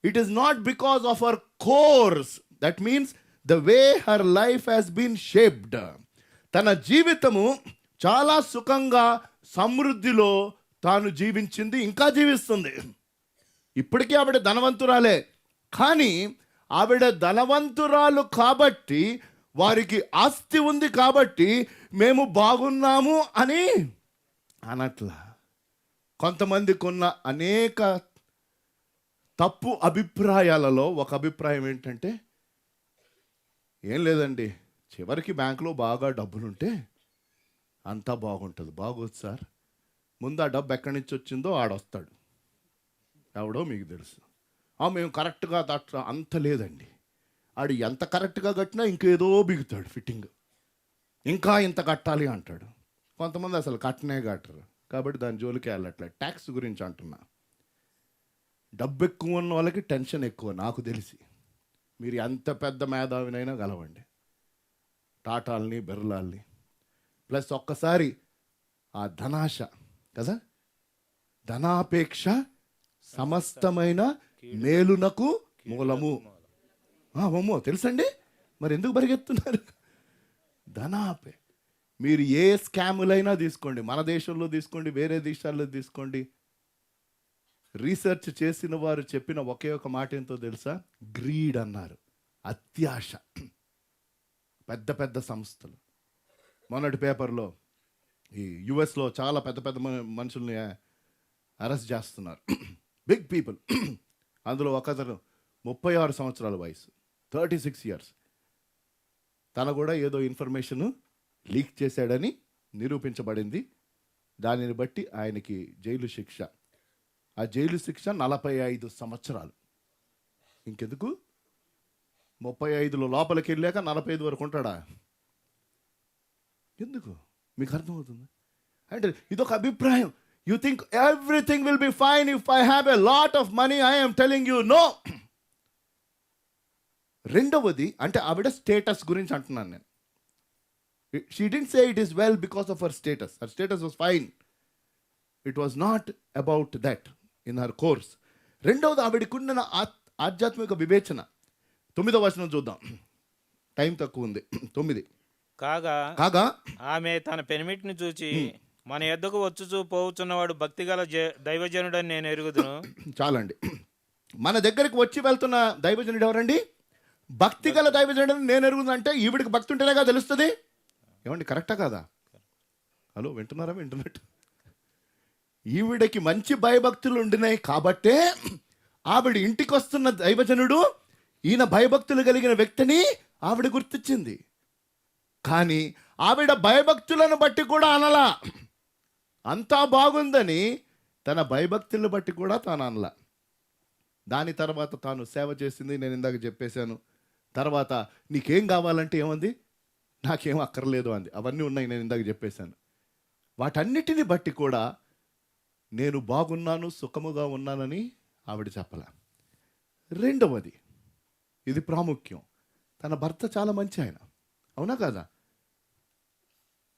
It is not because of our course, that means the way her life has been shaped. తన జీవితము చాలా సుఖంగా సమృద్ధిలో తాను జీవించింది, ఇంకా జీవిస్తుంది. ఇప్పటికీ ఆవిడ ధనవంతురాలే, కానీ ఆవిడ ధనవంతురాలు కాబట్టి, వారికి ఆస్తి ఉంది కాబట్టి మేము బాగున్నాము అని అనట్లా. కొంతమందికి ఉన్న అనేక తప్పు అభిప్రాయాలలో ఒక అభిప్రాయం ఏంటంటే, ఏం లేదండి, చివరికి బ్యాంకులో బాగా డబ్బులుంటే అంతా బాగుంటుంది. బాగోదు సార్, ముందు ఆ డబ్బు ఎక్కడి నుంచి వచ్చిందో ఆడొస్తాడు, ఎవడో మీకు తెలుసు. మేము కరెక్ట్గా అంత లేదండి, ఆడు ఎంత కరెక్ట్గా కట్టినా ఇంకేదో బిగుతాడు ఫిట్టింగ్, ఇంకా ఇంత కట్టాలి అంటాడు. కొంతమంది అసలు కట్టనే కట్టరు, కాబట్టి దాని జోలికి వెళ్ళట్లేదు. ట్యాక్స్ గురించి అంటున్నా. డబ్బు ఎక్కువ ఉన్న వాళ్ళకి టెన్షన్ ఎక్కువ. నాకు తెలిసి మీరు ఎంత పెద్ద మేధావినైనా గలవండి, టాటాల్ని బిర్లాల్ని. ప్లస్ ఒక్కసారి ఆ ధనాశ కదా, ధనాపేక్ష సమస్తమైన మేలునకు మూలము. అమ్మో తెలుసండి, మరి ఎందుకు పరిగెత్తున్నారు? ధనాపే మీరు ఏ స్కాములైనా తీసుకోండి, మన దేశంలో తీసుకోండి, వేరే దేశాల్లో తీసుకోండి, రీసెర్చ్ చేసిన వారు చెప్పిన ఒకే ఒక మాట ఏంటో తెలుసా? గ్రీడ్ అన్నారు, అత్యాశ. పెద్ద పెద్ద సంస్థలు మొన్నటి పేపర్లో ఈ యుఎస్లో చాలా పెద్ద పెద్ద మనుషుల్ని అరెస్ట్ చేస్తున్నారు, బిగ్ పీపుల్. అందులో ఒకతను 36 సంవత్సరాల వయసు, 36 ఇయర్స్. తను కూడా ఏదో ఇన్ఫర్మేషన్ లీక్ చేశాడని నిరూపించబడింది. దానిని బట్టి ఆయనకి జైలు శిక్ష. ఆ జైలు శిక్ష 45 సంవత్సరాలు. ఇంకెందుకు? 35లో లోపలికి వెళ్ళాక 45 వరకు ఉంటాడా? ఎందుకు? మీకు అర్థమవుతుంది అంటే ఇదొక అభిప్రాయం. You think everything will be fine if I have a lot of money. I am telling you no. రెండవది అంటే ఆవిడ స్టేటస్ గురించి అంటున్నాను నేను. She didn't say it is well because of her status. Her status was fine. It was not about that in her course. రెండవది ఆవిడకున్న ఆధ్యాత్మిక వివేచన. 9వ వచనం చూద్దాం, టైం తక్కువ ఉంది. 9. కాగా ఆమె తన పెనిమిటిని చూచి, మన యొద్దకు వచ్చుచూ పోవుచున్నవాడు భక్తిగల దైవజనుడని నేను ఎరుగుదును. చాలండి. మన దగ్గరికి వచ్చి వెళ్తున్న దైవజనుడు ఎవరండి? భక్తిగల దైవజనుడు నేను ఎరుగుదంటే ఈవిడికి భక్తి ఉంటేనేగా తెలుస్తుంది. ఏమండి, కరెక్టా కాదా? హలో, వింటున్నారా? వింటున్నట్టు ఈవిడకి మంచి భయభక్తులు ఉండినాయి కాబట్టే ఆవిడ ఇంటికి వస్తున్న దైవజనుడు ఈయన భయభక్తులు కలిగిన వ్యక్తిని ఆవిడ గుర్తించింది. కానీ ఆవిడ భయభక్తులను బట్టి కూడా అనలా. అంతా బాగుందని తన భయభక్తులను బట్టి కూడా తాను అనలా. దాని తర్వాత తాను సేవ చేసింది, నేను ఇందాక చెప్పేశాను. తర్వాత నీకేం కావాలంటే ఏమంది? నాకేం అక్కర్లేదు అంది. అవన్నీ ఉన్నాయి, నేను ఇందాక చెప్పేశాను. వాటన్నిటిని బట్టి కూడా నేను బాగున్నాను, సుఖముగా ఉన్నానని ఆవిడ చెప్పాల. రెండవది, ఇది ప్రాముఖ్యం, తన భర్త చాలా మంచి ఆయన. అవునా కాదా?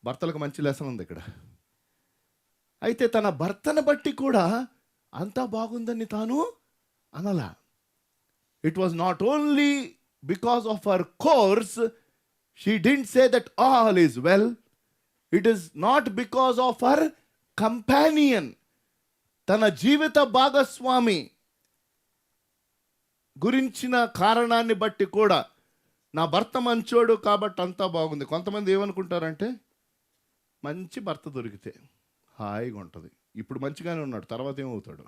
భర్తలకు మంచి లెసన్ ఉంది ఇక్కడ. అయితే తన భర్తను బట్టి కూడా అంతా బాగుందని తాను అనలా. It was not only because of her course. She didn't say that all is well. It is not because of her companion. తన జీవిత భాగస్వామి గురించిన కారణాన్ని బట్టి కూడా నా భర్త మంచోడు కాబట్టి అంతా బాగుంది. కొంతమంది ఏమనుకుంటారంటే, మంచి భర్త దొరికితే హాయిగా ఉంటుంది, ఇప్పుడు మంచిగానే ఉన్నాడు, తర్వాత ఏమవుతాడు.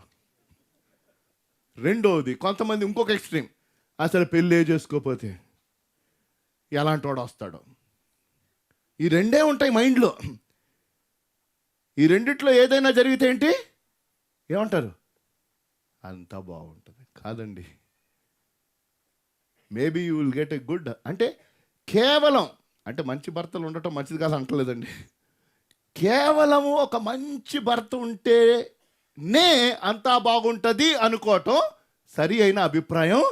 రెండవది, కొంతమంది ఇంకొక ఎక్స్ట్రీమ్, అసలు పెళ్ళే చేసుకోకపోతే ఎలాంటి వాడు వస్తాడో. ఈ రెండే ఉంటాయి మైండ్లో. ఈ రెండిట్లో ఏదైనా జరిగితే ఏంటి ఏమంటారు? అంతా బాగుంటుంది. కాదండి, maybe you will get a good. అంటే కేవలం అంటే మంచి భర్తలు ఉండటం మంచిది కాదు అంటలేదండి. కేవలము ఒక మంచి భర్త ఉంటేనే అంతా బాగుంటుంది అనుకోవటం సరి అయిన అభిప్రాయం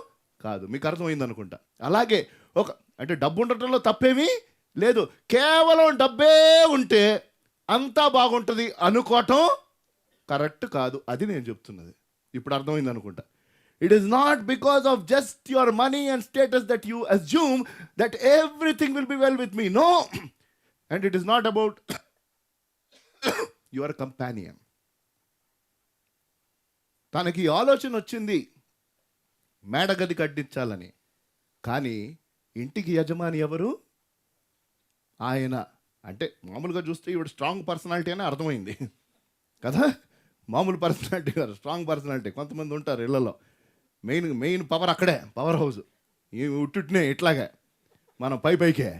కాదు. మీకు అర్థమైంది అనుకుంటా. అలాగే అంటే డబ్బు ఉండటంలో తప్పేమీ లేదు. కేవలం డబ్బే ఉంటే అంతా బాగుంటుంది అనుకోవటం కరెక్ట్ కాదు. అది నేను చెప్తున్నది. ఇప్పుడు అర్థమైంది అనుకుంటా. It is not because of just your money and status that you assume that everything will be well with me. No. And it is not about your companion. తనకి ఆలోచన వచ్చింది మేడగది కట్టించాలని. కానీ ఇంటికి యజమాని ఎవరు? ఆయన. అంటే మామూలుగా చూస్తే ఈవిడ స్ట్రాంగ్ పర్సనాలిటీ అని అర్థమైంది కదా. మామూలు పర్సనాలిటీ కాదు, స్ట్రాంగ్ పర్సనాలిటీ. కొంతమంది ఉంటారు ఇళ్లలో మెయిన్ పవర్ అక్కడే, పవర్ హౌస్. ఈ ఉట్టునే ఇట్లాగే మనం పైకే.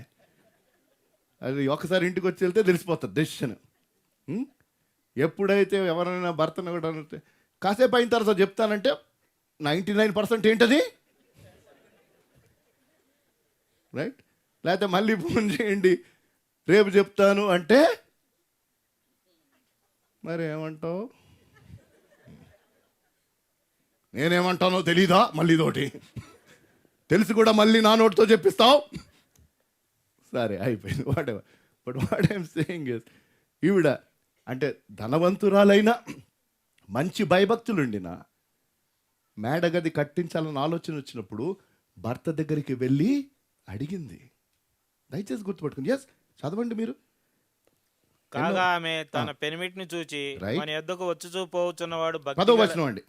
అది ఒకసారి ఇంటికి వచ్చి వెళ్తే తెలిసిపోతుంది డెసిషన్. ఎప్పుడైతే ఎవరైనా భర్తను కూడా కాసేపు అయిన తర్వాత చెప్తానంటే 99% ఏంటది, రైట్? లేకపోతే మళ్ళీ ఫోన్ చేయండి రేపు చెప్తాను అంటే మరి ఏమంటావు? నేనేమంటానో తెలీదా? మళ్ళీ తోటి తెలిసి కూడా మళ్ళీ నా నోటితో చెప్పిస్తావు. సరే అయిపోయింది. What ever. But what I'm saying is ఈవిడ అంటే ధనవంతురాలైన మంచి భయభక్తులుండిన మేడగది కట్టించాలన్న ఆలోచన వచ్చినప్పుడు భర్త దగ్గరికి వెళ్ళి అడిగింది. దయచేసి గుర్తుపట్టుకుని. ఎస్, చదవండి మీరు. కాగా ఆమె తన పెనిమిటిని చూచి Right. మన యొద్దకు వచ్చుచూ పోవుచున్నవాడు 10వ వచనం అండి.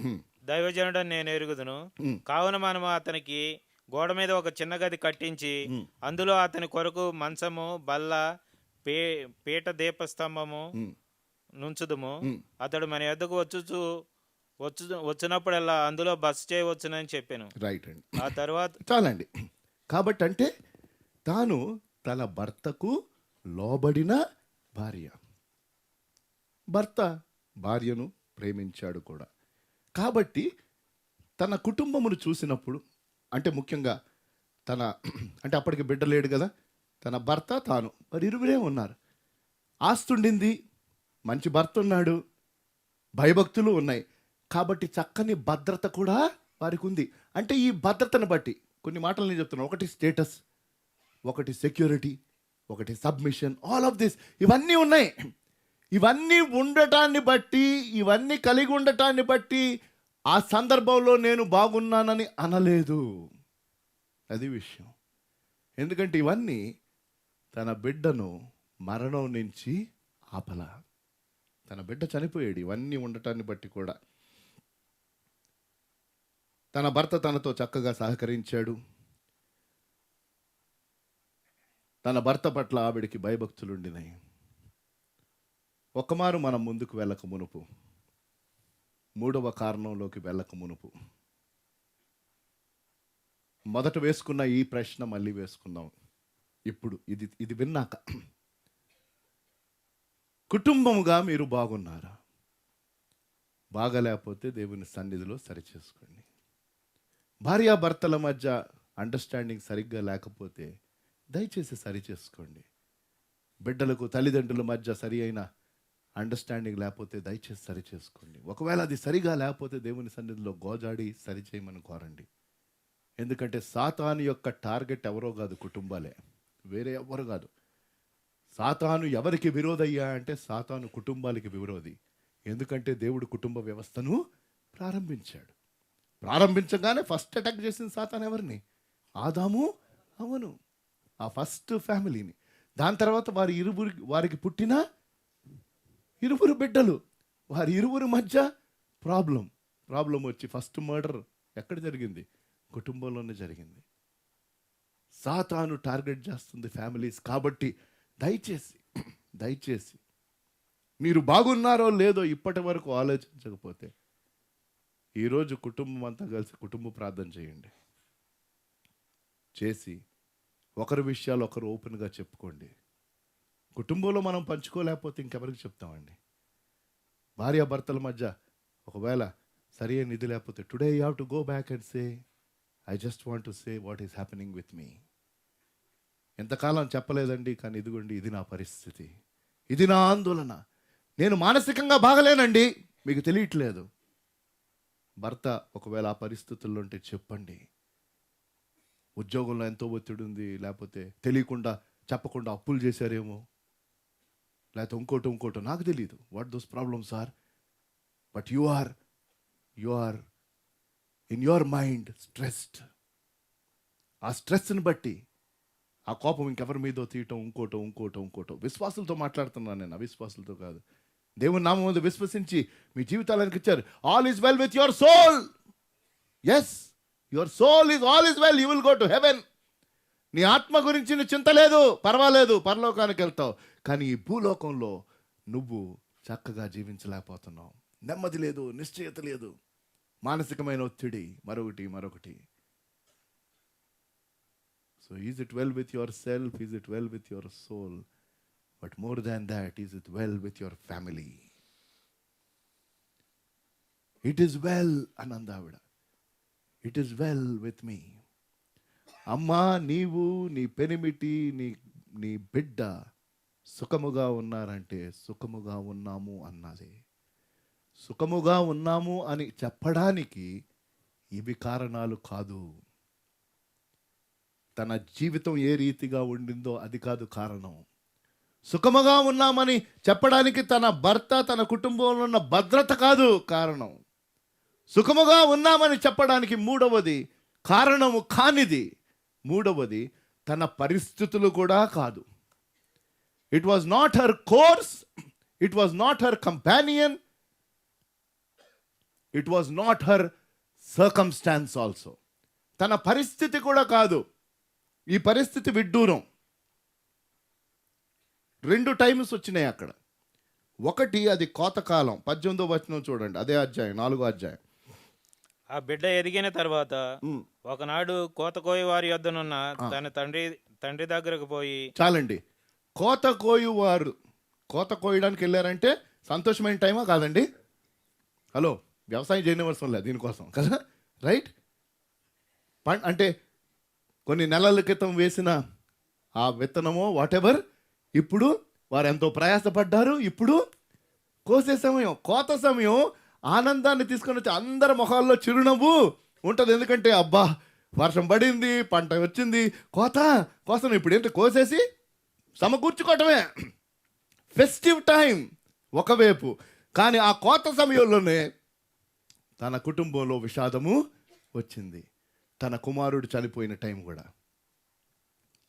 దైవజనుడని నేను ఎరుగుదును. కావున మనము అతనికి గోడ మీద ఒక చిన్న గది కట్టించి అందులో అతని కొరకు మంచము, బల్ల, పీట, దీపస్తంభము నుంచుదుము. అతడు మన యొద్దకు వచ్చినప్పుడల్లా అందులో బస చేయవచ్చునని చెప్పాను. రైట్ అండి. ఆ తర్వాత చాలండి. కాబట్టి అంటే తాను తన భర్తకు లోబడిన భార్య. భర్త భార్యను ప్రేమించాడు కూడా. కాబట్టి తన కుటుంబమును చూసినప్పుడు అంటే ముఖ్యంగా అంటే అప్పటికి బిడ్డ లేడు కదా, తన భర్త తాను మరి ఇరువురే ఉన్నారు. ఆస్తుండింది, మంచి భర్త ఉన్నాడు, భయభక్తులు ఉన్నాయి. కాబట్టి చక్కని భద్రత కూడా వారికి ఉంది. అంటే ఈ భద్రతను బట్టి కొన్ని మాటలు నేను చెప్తున్నాను. ఒకటి స్టేటస్, ఒకటి సెక్యూరిటీ, ఒకటి సబ్మిషన్, ఆల్ ఆఫ్ దిస్ ఇవన్నీ ఉన్నాయి. ఇవన్నీ ఉండటాన్ని బట్టి, ఇవన్నీ కలిగి ఉండటాన్ని బట్టి ఆ సందర్భంలో నేను బాగున్నానని అనలేదు. అది విషయం. ఎందుకంటే ఇవన్నీ తన బిడ్డను మరణం నుంచి ఆపల. తన బిడ్డ చనిపోయాడు. ఇవన్నీ ఉండటాన్ని బట్టి కూడా తన భర్త తనతో చక్కగా సహకరించాడు. తన భర్త పట్ల ఆవిడికి భయభక్తులు ఉండినాయి. ఒక్కమారు మనం ముందుకు వెళ్ళక మునుపు, 3వ కారణంలోకి వెళ్ళక మునుపు మొదట వేసుకున్న ఈ ప్రశ్న మళ్ళీ వేసుకుందాం. ఇప్పుడు ఇది విన్నాక కుటుంబముగా మీరు బాగున్నారా? బాగలేకపోతే దేవుని సన్నిధిలో సరిచేసుకోండి. భార్యాభర్తల మధ్య అండర్స్టాండింగ్ సరిగ్గా లేకపోతే దయచేసి సరిచేసుకోండి. బిడ్డలకు తల్లిదండ్రుల మధ్య సరి అయిన అండర్స్టాండింగ్ లేకపోతే దయచేసి సరిచేసుకోండి. ఒకవేళ అది సరిగా లేకపోతే దేవుని సన్నిధిలో గోజాడి సరిచేయమని కోరండి. ఎందుకంటే సాతాను యొక్క టార్గెట్ ఎవరో కాదు, కుటుంబాలే, వేరే ఎవరు కాదు. సాతాను ఎవరికి విరోధయ్యా అంటే సాతాను కుటుంబాలకి విరోధి. ఎందుకంటే దేవుడు కుటుంబ వ్యవస్థను ప్రారంభించాడు. ప్రారంభించగానే ఫస్ట్ అటాక్ చేసింది సాతాను ఎవరిని? ఆదాము, అవును, ఆ ఫస్ట్ ఫ్యామిలీని. దాని తర్వాత వారికి పుట్టిన ఇరువురు బిడ్డలు, వారి ఇరువురు మధ్య ప్రాబ్లం వచ్చి ఫస్ట్ మర్డర్ ఎక్కడ జరిగింది? కుటుంబంలోనే జరిగింది. సాతాను టార్గెట్ చేస్తుంది ఫ్యామిలీస్. కాబట్టి దయచేసి మీరు బాగున్నారో లేదో ఇప్పటి వరకు ఆలోచించకపోతే ఈరోజు కుటుంబం అంతా కలిసి కుటుంబ ప్రార్థన చేయండి. చేసి ఒకరి విషయాలు ఒకరు ఓపెన్గా చెప్పుకోండి. కుటుంబంలో మనం పంచుకోలేకపోతే ఇంకెవరికి చెప్తామండి? భార్యాభర్తల మధ్య ఒకవేళ సరి అయిన ఇది లేకపోతే today you have to go back and say I just want to say what is happening with me. ఎంతకాలం చెప్పలేదండి, కానీ ఇదిగోండి ఇది నా పరిస్థితి, ఇది నా ఆందోళన, నేను మానసికంగా బాగలేనండి, మీకు తెలియట్లేదు. భర్త ఒకవేళ ఆ పరిస్థితుల్లో ఉంటే చెప్పండి. ఉద్యోగంలో ఎంతో ఒత్తిడి ఉంది, లేకపోతే తెలియకుండా చెప్పకుండా అప్పులు చేశారేమో, లేకపోతే ఇంకోటో నాకు తెలియదు what those problems are. But you are in your mind stressed. ఆ స్ట్రెస్ని బట్టి ఆ కోపం ఇంకెవరి మీదో తీయటం, ఇంకోటో. విశ్వాసులతో మాట్లాడుతున్నాను నేను, అవిశ్వాసులతో కాదు. దేవుని నామం మీద విశ్వసించి మీ జీవితాలకు ఇచ్చారు. All is well with your soul. Yes, your soul is all is well, you will go to heaven. నీ ఆత్మ గురించి నీ చింత లేదు, పర్వాలేదు, పరలోకానికి వెళ్తావు. కానీ ఈ భూలోకంలో నువ్వు చక్కగా జీవించలేకపోతున్నావు. నెమ్మది లేదు, నిశ్చయత లేదు, మానసికమైన ఒత్తిడి, మరొకటి. So is it well with your self, is it well with your soul, but more than that is it well with your family. It is well అని అందావిడ. It is well with me. అమ్మా, నీవు, నీ పెనిమిటి, నీ బిడ్డ సుఖముగా ఉన్నారంటే సుఖముగా ఉన్నాము అన్నది. సుఖముగా ఉన్నాము అని చెప్పడానికి ఇవి కారణాలు కాదు. తన జీవితం ఏ రీతిగా ఉండిందో అది కాదు కారణం. సుఖముగా ఉన్నామని చెప్పడానికి తన భర్త, తన కుటుంబంలో ఉన్న భద్రత కాదు కారణం. సుఖముగా ఉన్నామని చెప్పడానికి మూడవది, కారణము కానిది మూడవది, తన పరిస్థితులు కూడా కాదు. It was not her course, it was not her companion, it was not her circumstances also. తన పరిస్థితి కూడా కాదు. ఈ పరిస్థితి విడ్డూరం. 2 టైమ్స్ వచ్చినాయి అక్కడ. ఒకటి, అది కోతకాలం. 18వ వచనం చూడండి, అదే అధ్యాయం, 4వ అధ్యాయం. ఆ బిడ్డ ఎదిగిన తర్వాత ఒకనాడు కోత కోయి వారి యొద్దనున్న తన తండ్రి దగ్గరకు పోయి. చాలండి. కోత కోయడానికి వెళ్ళారంటే సంతోషమైన టైమా కాదండి? హలో, వ్యవసాయం చేయనివసరం లేదు దీనికోసం కదా, రైట్? అంటే కొన్ని నెలల క్రితం వేసిన ఆ విత్తనమో వాటెవర్, ఇప్పుడు వారు ఎంతో ప్రయాసపడ్డారు, ఇప్పుడు కోసే సమయం, కోత సమయం. ఆనందాన్ని తీసుకొని వచ్చి అందరి మొహాల్లో చిరునవ్వు ఉంటుంది. ఎందుకంటే అబ్బా వర్షం పడింది, పంట వచ్చింది, కోసను ఇప్పుడు ఏంటి, కోసేసి సమకూర్చుకోవటమే. ఫెస్టివ్ టైం ఒకవైపు, కానీ ఆ కోత సమయంలోనే తన కుటుంబంలో విషాదము వచ్చింది. తన కుమారుడు చనిపోయిన టైం కూడా.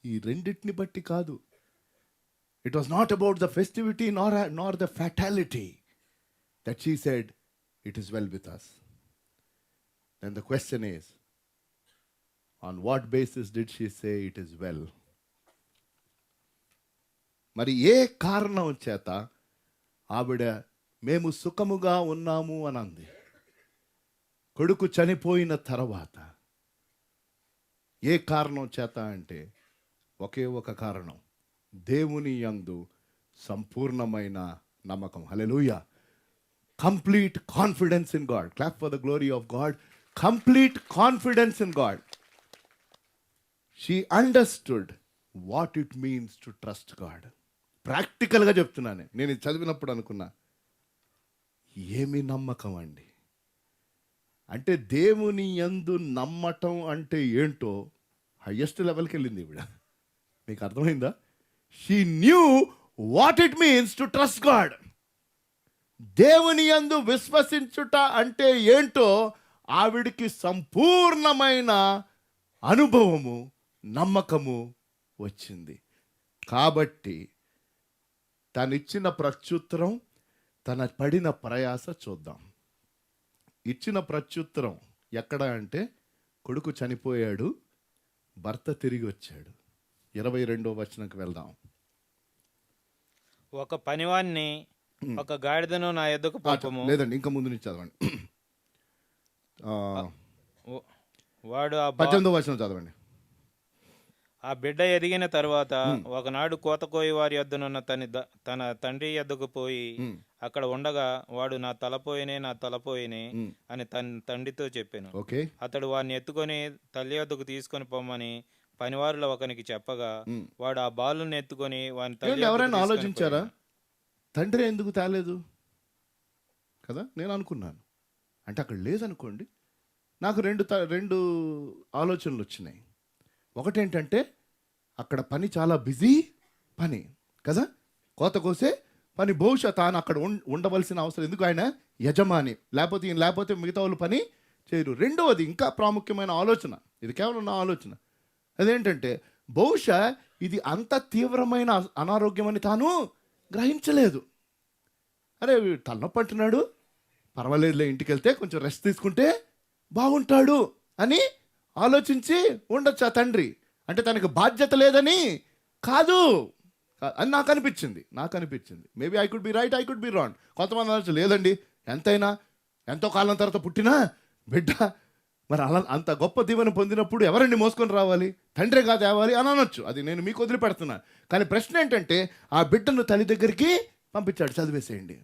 ఈ రెండింటిని బట్టి కాదు. It was not about the festivity nor the fatality that she said, it is well with us. Then the question is, on what basis did she say it is well? మరి ఏ కారణం చేత ఆవిడ మేము సుఖముగా ఉన్నాము అని అంది? కొడుకు చనిపోయిన తర్వాత. ఏ కారణం చేత అంటే ఒకే ఒక కారణం, దేవుని యందు సంపూర్ణమైన నమ్మకం. హల్లెలూయా. Complete confidence in God. Clap for the glory of God. Complete confidence in God. She understood what it means to trust God. ప్రాక్టికల్గా చెప్తున్నాను. నేను ఇది చదివినప్పుడు అనుకున్నా, ఏమి నమ్మకం అండి అంటే, దేవుని యందు నమ్మటం అంటే ఏంటో హయ్యెస్ట్ లెవెల్కి వెళ్ళింది ఈవిడ. మీకు అర్థమైందా? She knew what it means to trust God. దేవుని యందు విశ్వసించుట అంటే ఏంటో ఆవిడికి సంపూర్ణమైన అనుభవము, నమ్మకము వచ్చింది. కాబట్టి తనిచ్చిన ప్రత్యుత్తరం, తన పడిన ప్రయాస చూద్దాం. ఇచ్చిన ప్రత్యుత్తరం ఎక్కడ అంటే, కొడుకు చనిపోయాడు, భర్త తిరిగి వచ్చాడు. 22వ వచనంకి వెళ్దాం. ఒక పనివాణ్ణి, ఒక గాడిదను నా ఎద్దుకు పంపము. లేదండి, ఇంకా ముందు నుంచి చదవండి. వాడు 18వ వచనం చదవండి. ఆ బిడ్డ ఎదిగిన తర్వాత ఒకనాడు కోతకోయి వారి యొద్దనున్న తన తండ్రి యొద్దకు పోయి అక్కడ ఉండగా వాడు నా తలపోయినే అని తన తండ్రితో చెప్పాను. ఓకే. అతడు వాడిని ఎత్తుకొని తల్లి యొద్దకు తీసుకొని పొమ్మని పనివారిలో ఒకనికి చెప్పగా వాడు ఆ బాలుని ఎత్తుకొని వాని తల్లి యొద్దకు ఎవరైనా తీసుకొని ఆలోచించారా పోయాను. తండ్రి ఎందుకు తేలేదు కదా? నేను అనుకున్నాను అంటే అక్కడ లేదనుకోండి, నాకు రెండు ఆలోచనలు వచ్చినాయి. ఒకటేంటంటే అక్కడ పని చాలా బిజీ పని కదా, కోత కోసే పని. బహుశా తాను అక్కడ ఉండవలసిన అవసరం ఎందుకు, ఆయన యజమాని, లేకపోతే మిగతా వాళ్ళు పని చేయరు. రెండవది ఇంకా ప్రాముఖ్యమైన ఆలోచన, ఇది కేవలం నా ఆలోచన, అదేంటంటే బహుశా ఇది అంత తీవ్రమైన అనారోగ్యం అని తాను గ్రహించలేదు. అరే తలనొప్పి అంటున్నాడు, పర్వాలేదులే, ఇంటికి వెళ్తే కొంచెం రెస్ట్ తీసుకుంటే బాగుంటాడు అని ఆలోచించి ఉండొచ్చు ఆ తండ్రి. అంటే తనకు బాధ్యత లేదని కాదు అని నాకు అనిపించింది. Maybe I could be right, I could be wrong. కొంతమంది అనొచ్చు, లేదండి ఎంతో కాలం తర్వాత పుట్టినా బిడ్డ మరి అలా అంత గొప్ప దీవెన పొందినప్పుడు ఎవరండి మోసుకొని రావాలి, తండ్రే కాదు తేవాలి అని అనొచ్చు. అది నేను మీకు వదిలిపెడుతున్నాను. కానీ ప్రశ్న ఏంటంటే ఆ బిడ్డను తల్లి దగ్గరికి పంపించాడు, చదివేసేయండి.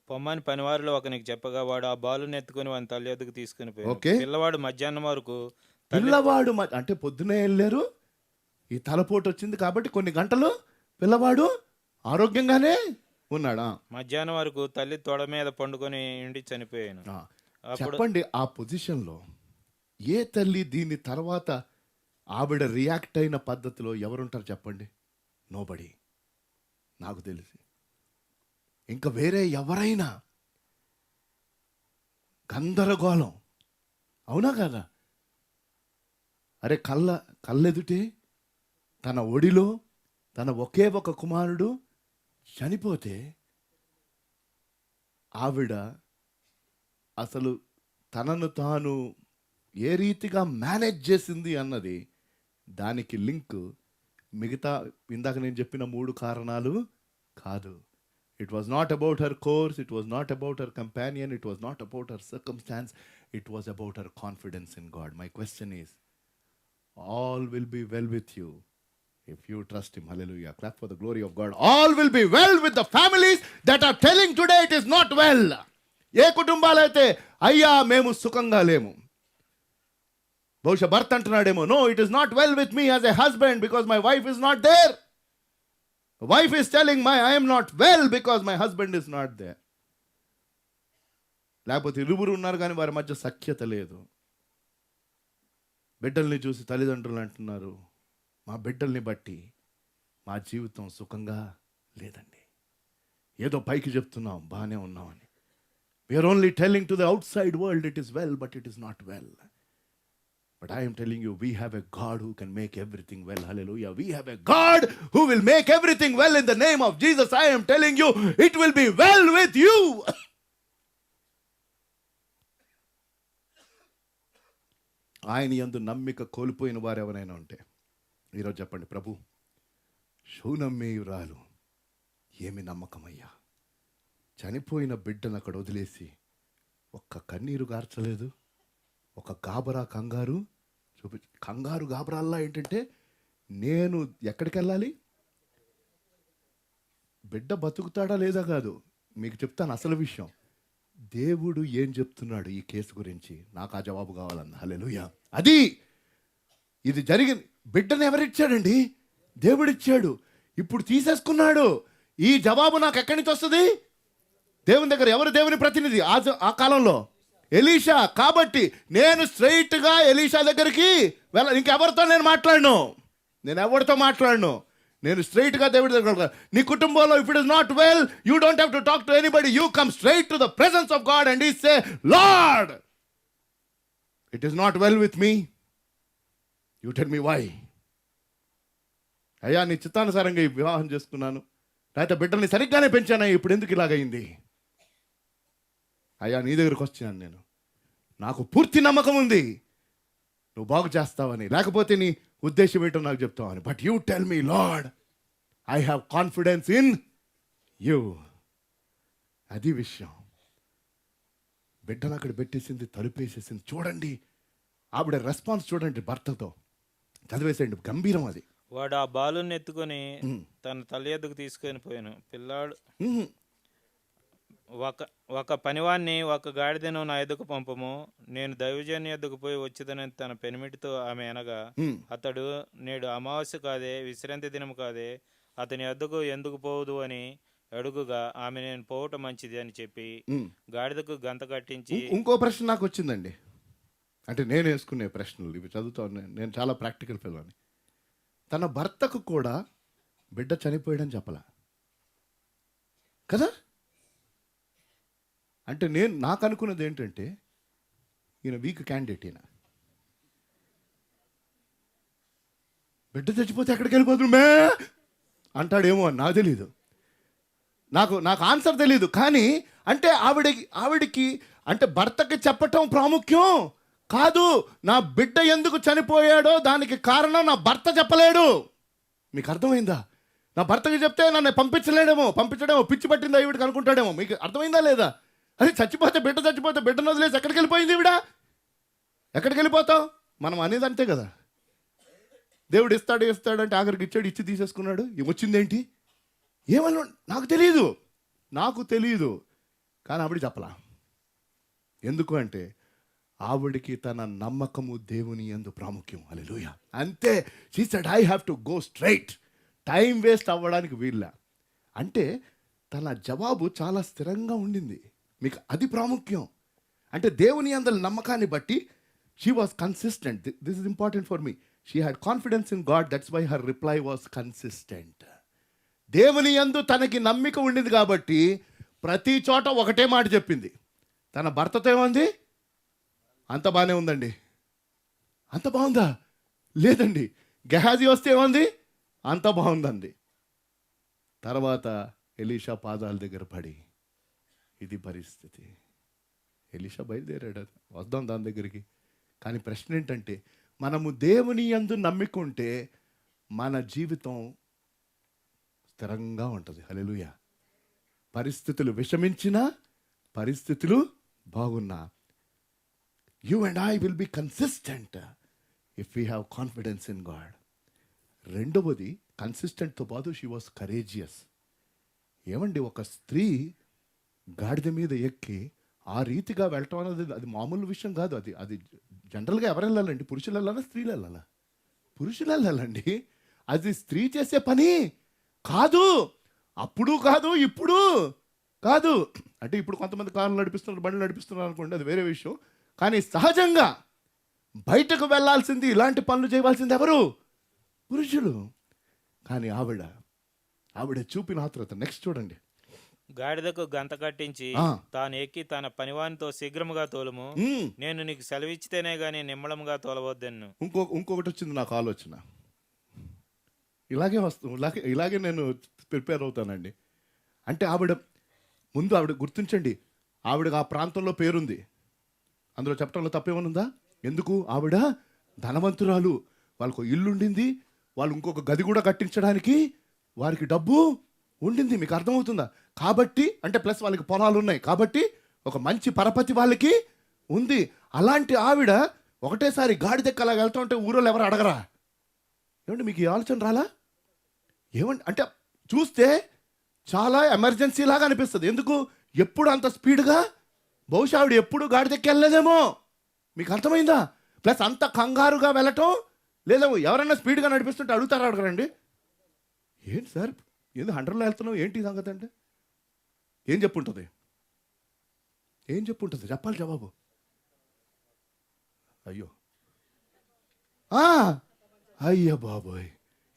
పొమ్మని పనివారిలో ఒకనికి చెప్పగా వాడు ఆ బాలుని ఎత్తుకొని వాని తల్లి యొద్దకు తీసుకుని పోయాడు. ఓకే. పిల్లవాడు మధ్యాహ్నం వరకు అంటే పొద్దునే వెళ్ళారు, ఈ తలపోటు వచ్చింది కాబట్టి కొన్ని గంటలు పిల్లవాడు ఆరోగ్యంగానే ఉన్నాడా. మధ్యాహ్నం వరకు తల్లి తొడ మీద పండుకొని ఉండి చనిపోయాను. చెప్పండి, ఆ పొజిషన్లో ఏ తల్లి దీని తర్వాత ఆవిడ రియాక్ట్ అయిన పద్ధతిలో ఎవరుంటారు చెప్పండి? నోబడి, నాకు తెలిసి. ఇంకా వేరే ఎవరైనా గందరగోళం, అవునా కదా? అరే కళ్ళెదుటే తన ఒడిలో తన ఒకే ఒక కుమారుడు చనిపోతే ఆవిడ అసలు తనను తాను ఏ రీతిగా మేనేజ్ చేసింది అన్నది దానికి లింక్ మిగతా ఇందాక నేను చెప్పిన 3 కారణాలు కాదు. It was not about her course, it was not about her companion, it was not about her circumstance, it was about her confidence in God. My question is, all will be well with you if you trust Him. Hallelujah. Clap for the glory of God. All will be well with the families that are telling today it is not well. ఏ కుటుంబాలైతే అయ్యా మేము సుఖంగా లేము, బహుశా భర్త అంటున్నాడేమో, no it is not well with me as a husband because my wife is not there. Wife is telling I am not well because my husband is not there. లేకపోతే ఇరువురు ఉన్నారు కానీ వారి మధ్య సఖ్యత లేదు. బిడ్డల్ని చూసి తల్లిదండ్రులు అంటున్నారు, మా బిడ్డల్ని బట్టి మా జీవితం సుఖంగా లేదండి. ఏదో పైకి చెప్తున్నాం బాగానే ఉన్నామని. We are only telling to the outside world it is well, but it is not well. But I am telling you, we have a God who can make everything well. Hallelujah. We have a God who will make everything well in the name of Jesus. I am telling you, it will be well with you. ఆయన యందు నమ్మిక కోల్పోయిన వారు ఎవరైనా ఉంటే ఈరోజు చెప్పండి, ప్రభు శూనమ్మేయురాలు ఏమి నమ్మకమయ్యా, చనిపోయిన బిడ్డను అక్కడ వదిలేసి ఒక్క కన్నీరు గార్చలేదు, ఒక కంగారు గాబరాల్లా ఏంటంటే నేను ఎక్కడికి వెళ్ళాలి, బిడ్డ బతుకుతాడా లేదా కాదు, మీకు చెప్తాను అసలు విషయం. దేవుడు ఏం చెప్తున్నాడు ఈ కేసు గురించి, నాకు ఆ జవాబు కావాలన్న. హల్లెలూయా. అది ఇది జరిగింది. బిడ్డను ఎవరిచ్చాడండి? దేవుడిచ్చాడు. ఇప్పుడు తీసేసుకున్నాడు. ఈ జవాబు నాకు ఎక్కడి నుంచి వస్తుంది? దేవుని దగ్గర. ఎవరు దేవుని ప్రతినిధి ఆ కాలంలో? ఎలీషా. కాబట్టి నేను స్ట్రైట్గా ఎలీషా దగ్గరికి ఇంకెవరితో నేను మాట్లాడను, నేను స్ట్రైట్గా దేవుడి దగ్గర. నీ కుటుంబంలో if it is not well, you don't have to talk to anybody, you come straight to the presence of God and he say, Lord it is not well with me, you tell me why. అయ్యా నీ చిత్తానుసారంగా ఈ వివాహం చేసుకున్నాను, లేకపోతే బిడ్డల్ని సరిగ్గానే పెంచాను, ఇప్పుడు ఎందుకు ఇలాగైంది? అయ్యా నీ దగ్గరకు వచ్చాను, నేను నాకు పూర్తి నమ్మకం ఉంది నువ్వు బాగు చేస్తావని, లేకపోతే నీ ఉద్దేశం ఏంటో నాకు చెప్తావని. But you tell me Lord, I have confidence in you. అది విషయం. బిడ్డను అక్కడ పెట్టేసింది, తలుపేసేసింది. చూడండి ఆవిడ రెస్పాన్స్ చూడండి భర్తతో. చదివేసేయండి, గంభీరం అది. వాడు ఆ బాలుని ఎత్తుకొని తన తల్లి యొద్దకు తీసుకొని పోయాను. పిల్లాడు ఉమ్, ఒక పనివాణ్ణి ఒక గాడిదను నా ఎద్దుకు పంపము, నేను దైవజన్ ఎద్దుకు పోయి వచ్చేదనని తన పెనిమిటితో ఆమె అనగా, ఉమ్. అతడు నేడు అమావాస్య కాదే, విశ్రాంతి దినము కాదే, అతని ఎద్దుకు ఎందుకు పోదు అని అడుగుగా, ఆమె నేను పోవటం మంచిది అని చెప్పి గాడిదకు గంత కట్టించి. ఇంకో ప్రశ్న నాకు వచ్చిందండి, అంటే నేను వేసుకునే ప్రశ్నలు ఇవి చదువుతా ఉన్నాను. నేను చాలా ప్రాక్టికల్ పిల్లని. తన భర్తకు కూడా బిడ్డ చనిపోయాడని చెప్పలా కదా. అంటే నాకు అనుకున్నది ఏంటంటే, ఈయన వీక్ క్యాండిడేట్, ఈయన బిడ్డ చచ్చిపోతే ఎక్కడికి వెళ్ళిపోతున్నా అంటాడేమో అని నాకు తెలీదు, నాకు ఆన్సర్ తెలీదు. కానీ అంటే ఆవిడికి అంటే భర్తకి చెప్పటం ప్రాముఖ్యం కాదు. నా బిడ్డ ఎందుకు చనిపోయాడో దానికి కారణం నా భర్త చెప్పలేడు. మీకు అర్థమైందా? నా భర్తకి చెప్తే నన్ను పంపించడమో పిచ్చి పట్టిందా ఈవిడికి అనుకుంటాడేమో. మీకు అర్థమైందా లేదా? అది చచ్చిపోతే బిడ్డను వదిలేసి ఎక్కడికి వెళ్ళిపోయింది ఈవిడ? ఎక్కడికి వెళ్ళిపోతావు? మనం అనేది అంతే కదా. దేవుడు ఇస్తాడు అంటే ఆఖరికి ఇచ్చి తీసేసుకున్నాడు. వచ్చిందేంటి ఏమన్నా నాకు తెలియదు. కానీ ఆవిడ చెప్పలా. ఎందుకు అంటే ఆవిడికి తన నమ్మకము దేవుని యందు ప్రాముఖ్యం. హల్లెలూయా. అంతే. She said I have to go straight. Time waste అవ్వడానికి వీళ్ళ. అంటే తన జవాబు చాలా స్థిరంగా ఉండింది. మీకు అది ప్రాముఖ్యం. అంటే దేవుని యందు నమ్మకాన్ని బట్టి she was consistent. This is important for me. She had confidence in God, that's why her reply was consistent. దేవుని యందు తనకి నమ్మిక ఉండింది కాబట్టి ప్రతి చోట ఒకటే మాట చెప్పింది. తన భర్తతో ఏమంది? అంత బాగానే ఉందండి. అంత బాగుందా? లేదండి. గెహాజీ వస్తే ఏమంది? అంత బాగుందండి. తర్వాత ఎలీషా పాదాల దగ్గర పడి, ఇది పరిస్థితి. ఎలీషా బయలుదేరాడు, వద్దాం దాని దగ్గరికి. కానీ ప్రశ్న ఏంటంటే, మనము దేవుని యందు నమ్మికుంటే మన జీవితం స్థిరంగా ఉంటుంది. హల్లెలూయా. పరిస్థితులు విషమించినా, పరిస్థితులు బాగున్నా, you and I will be consistent if we have confidence in God. రెండవది, కన్సిస్టెంట్తో పాటు షీ వాస్ కరేజియస్. ఏమండి, ఒక స్త్రీ గాడిద మీద ఎక్కి ఆ రీతిగా వెళ్ళటం అనేది అది మామూలు విషయం కాదు. అది జనరల్గా ఎవరు వెళ్ళాలండి? పురుషులు వెళ్ళాలా, స్త్రీలు వెళ్ళాలా? పురుషులు వెళ్ళాలండి. అది స్త్రీ చేసే పని కాదు. అప్పుడు కాదు, ఇప్పుడు కాదు. అంటే ఇప్పుడు కొంతమంది కార్లు నడిపిస్తున్నారు, బండ్లు నడిపిస్తున్నారు అనుకోండి, అది వేరే విషయం. కానీ సహజంగా బయటకు వెళ్ళాల్సింది, ఇలాంటి పనులు చేయవలసింది ఎవరు? పురుషులు. కానీ ఆవిడ చూపిన ఆత్రుత. నెక్స్ట్ చూడండి. గాడిదకు గంత కట్టించి తాను ఎక్కి తన పనివానితో శీఘ్రముగా తోలుము, నేను నీకు సెలవిచ్చితేనే గాని నిమ్మళముగా తోలవద్దన్ను. ఇంకొకటి వచ్చింది నాకు ఆలోచన. ఇలాగే నేను ప్రిపేర్ అవుతానండి. అంటే ఆవిడ గుర్తించండి, ఆవిడకి ఆ ప్రాంతంలో పేరుంది. అందులో చెప్పడంలో తప్పేమనుందా? ఎందుకు? ఆవిడ ధనవంతురాలు, వాళ్ళకు ఇల్లు ఉండింది, వాళ్ళు ఇంకొక గది కూడా కట్టించడానికి వారికి డబ్బు ఉండింది. మీకు అర్థమవుతుందా? కాబట్టి అంటే ప్లస్ వాళ్ళకి పొలాలు ఉన్నాయి కాబట్టి ఒక మంచి పరపతి వాళ్ళకి ఉంది. అలాంటి ఆవిడ ఒకటేసారి గాడి దగ్గర అలా వెళ్తా ఉంటే ఊరోళ్ళు ఎవరు అడగరా? ఏమంటే మీకు ఈ ఆలోచన రాలా? ఏమంటే అంటే చూస్తే చాలా ఎమర్జెన్సీ లాగా అనిపిస్తుంది. ఎందుకు? ఎప్పుడు అంత స్పీడ్గా? బహుశా ఆవిడ ఎప్పుడు గాడి దగ్గర వెళ్ళలేదేమో. మీకు అర్థమైందా? ప్లస్ అంత కంగారుగా వెళ్ళటం లేదేమో. ఎవరైనా స్పీడ్గా నడిపిస్తుంటే అడుగుతారా? అడగరండి. ఏంటి సార్, ఏదో 100లో వెళ్తున్నావు, ఏంటి సంగతి అంటే ఏం చెప్పుంటుంది? చెప్పాలి జవాబు. అయ్యో బాబోయ్,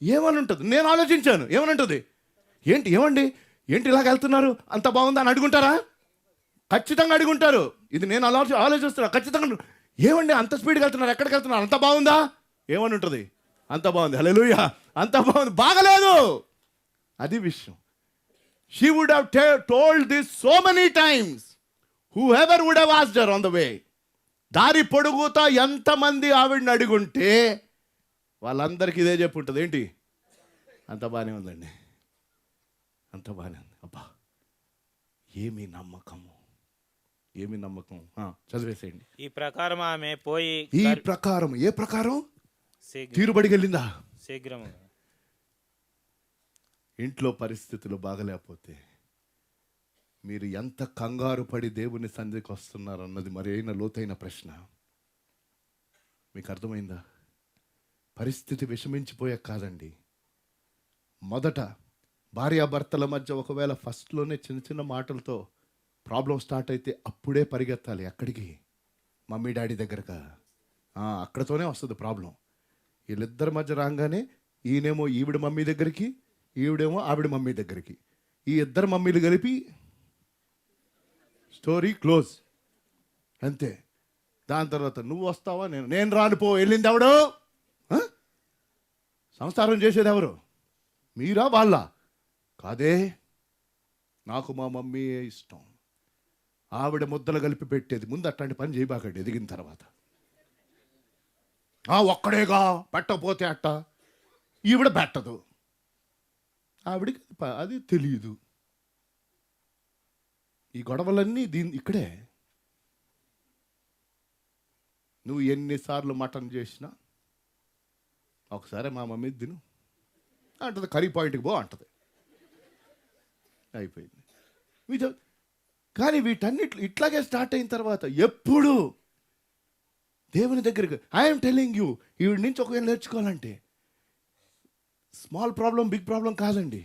ఏమని ఉంటుంది? నేను ఆలోచించాను. ఏమని ఉంటుంది? ఏమండి ఇలాగ వెళ్తున్నారు, అంత బాగుందా అని అడుగుంటారా? ఖచ్చితంగా అడుగుంటారు. ఇది నేను ఆలోచిస్తున్నా. ఖచ్చితంగా ఏమండి అంత స్పీడ్గా వెళ్తున్నారు, ఎక్కడికి వెళ్తున్నారు, అంత బాగుందా? ఏమని ఉంటుంది? అంత బాగుంది. హల్లెలూయా. అంత బాగుంది. బాగలేదు, అది విషయం. She would have told this so many times. Whoever would have asked her on the way. దారి పొడుగుతా ఎంతమంది ఆవిడని అడుగుంటే వాళ్ళందరికీ ఇదే చెప్పుంటుంది. ఏంటి? అంత బాగానే ఉందండి, అంత బాగానే ఉంది. అబ్బా, ఏమి నమ్మకము. చదివేసేయండి. ఈ ప్రకారం ఆమె పోయి ఏ ప్రకారం? తీరుబడికెళ్ళిందా? శీఘ్రముగా. ఇంట్లో పరిస్థితులు బాగలేకపోతే మీరు ఎంత కంగారు పడి దేవుని సన్నిధికి వస్తున్నారన్నది మరైన లోతైన ప్రశ్న. మీకు అర్థమైందా? పరిస్థితి విషమించిపోయే కాదండి. మొదట భార్యాభర్తల మధ్య ఒకవేళ ఫస్ట్లోనే చిన్న చిన్న మాటలతో ప్రాబ్లం స్టార్ట్ అయితే అప్పుడే పరిగెత్తాలి. ఎక్కడికి? మమ్మీ డాడీ దగ్గరగా. అక్కడతోనే వస్తుంది ప్రాబ్లం. వీళ్ళిద్దరి మధ్య రాగానే ఈయనేమో ఈవిడ మమ్మీ దగ్గరికి, ఈవిడేమో ఆవిడ మమ్మీ దగ్గరికి. ఈ ఇద్దరు మమ్మీలు కలిపి స్టోరీ క్లోజ్, అంతే. దాని తర్వాత నువ్వు వస్తావా, నేను రాను, పో, వెళ్ళింది ఎవడు? సంసారం చేసేది ఎవరు? మీరా వాళ్ళ? కాదే, నాకు మా మమ్మీయే ఇష్టం. ఆవిడ ముద్దలు కలిపి పెట్టేది. ముందు అట్లాంటి పని చేయబాకండి ఎదిగిన తర్వాత. ఒక్కడేగా పెట్టకపోతే అట్ట, ఈవిడ పెట్టదు, ఆవిడికి అది తెలియదు. ఈ గొడవలన్నీ ఇక్కడే. నువ్వు ఎన్నిసార్లు మటన్ చేసినా ఒకసారి మా మమ్మీ తిను అంటది, కర్రీ పాయింట్కి పో అంటది, అయిపోయింది. కానీ వీటన్నిటి ఇట్లాగే స్టార్ట్ అయిన తర్వాత ఎప్పుడు దేవుని దగ్గరికి, ఐఎమ్ టెల్లింగ్ యూ, ఈవిడ నుంచి ఒకవేళ నేర్చుకోవాలంటే స్మాల్ ప్రాబ్లం బిగ్ ప్రాబ్లం కాదండి.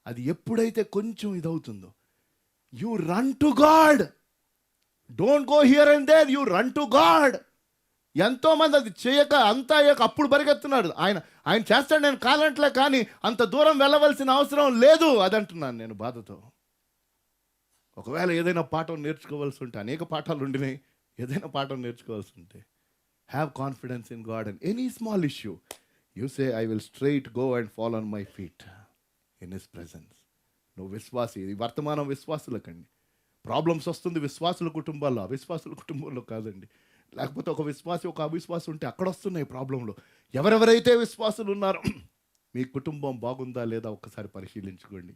అది ఎప్పుడైతే కొంచెం ఇదవుతుందో, you run to God. Don't go here and there, you run to God. ఎంతోమంది అది చేయక అంతా అయ్యాక అప్పుడు పరిగెత్తున్నాడు. ఆయన చేస్తాడు, నేను కాదంటలే, కానీ అంత దూరం వెళ్ళవలసిన అవసరం లేదు. అదంటున్నాను నేను బాధతో. ఒకవేళ ఏదైనా పాఠం నేర్చుకోవాల్సి ఉంటే, అనేక పాఠాలు ఉండినాయి, ఏదైనా పాఠం నేర్చుకోవాల్సి ఉంటే, have confidence in God and any small issue you say, I will straight go and fall on my feet in his presence. నువ్వు విశ్వాసి. ఇది వర్తమానం విశ్వాసులకండి. ప్రాబ్లమ్స్ వస్తుంది విశ్వాసుల కుటుంబాల్లో, అవిశ్వాసుల కుటుంబంలో కాదండి. లేకపోతే ఒక విశ్వాసి ఒక అవిశ్వాసం ఉంటే అక్కడ వస్తున్నాయి ప్రాబ్లంలో. ఎవరెవరైతే విశ్వాసులు ఉన్నారో మీ కుటుంబం బాగుందా లేదా ఒక్కసారి పరిశీలించుకోండి.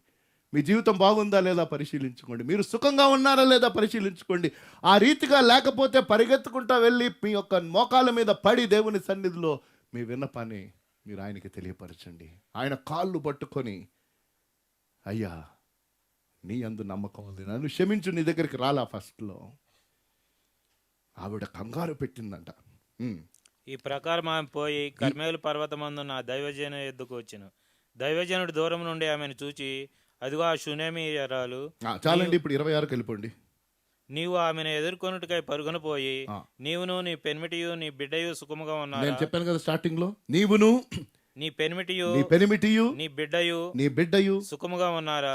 మీ జీవితం బాగుందా లేదా పరిశీలించుకోండి. మీరు సుఖంగా ఉన్నారా లేదా పరిశీలించుకోండి. ఆ రీతిగా లేకపోతే పరిగెత్తుకుంటా వెళ్ళి మీ యొక్క మోకాల మీద పడి దేవుని సన్నిధిలో మీ విన్నపాన్ని మీరు ఆయనకి తెలియపరచండి. ఆయన కాళ్ళు పట్టుకొని, అయ్యా నీ యందు నమ్మకం ఉంది, నన్ను క్షమించు, నీ దగ్గరికి రాలా. ఫస్ట్లో ఆవిడ కంగారు పెట్టిందంట. ఈ ప్రకారం ఆమె పోయి కర్మేలు పర్వతమందున్న ఆ దైవజను ఎద్దుకు వచ్చెను. దైవజనుడు దూరం నుండి ఆమెను చూచి, అదిగో ఆ షూనేమీయురాలు. చాలండి, ఇప్పుడు 26కి వెళ్ళిపోండి. నీవు ఆమెను ఎదుర్కొనుటకై పరుగున పోయి, నీవును నీ పెనిమిటియు నీ బిడ్డయు సుఖముగా ఉన్నారు. నేను చెప్పాను కదా స్టార్టింగ్ లో, నీవును నీ పెనిమిటియు నీ బిడ్డయు సుఖముగా ఉన్నారా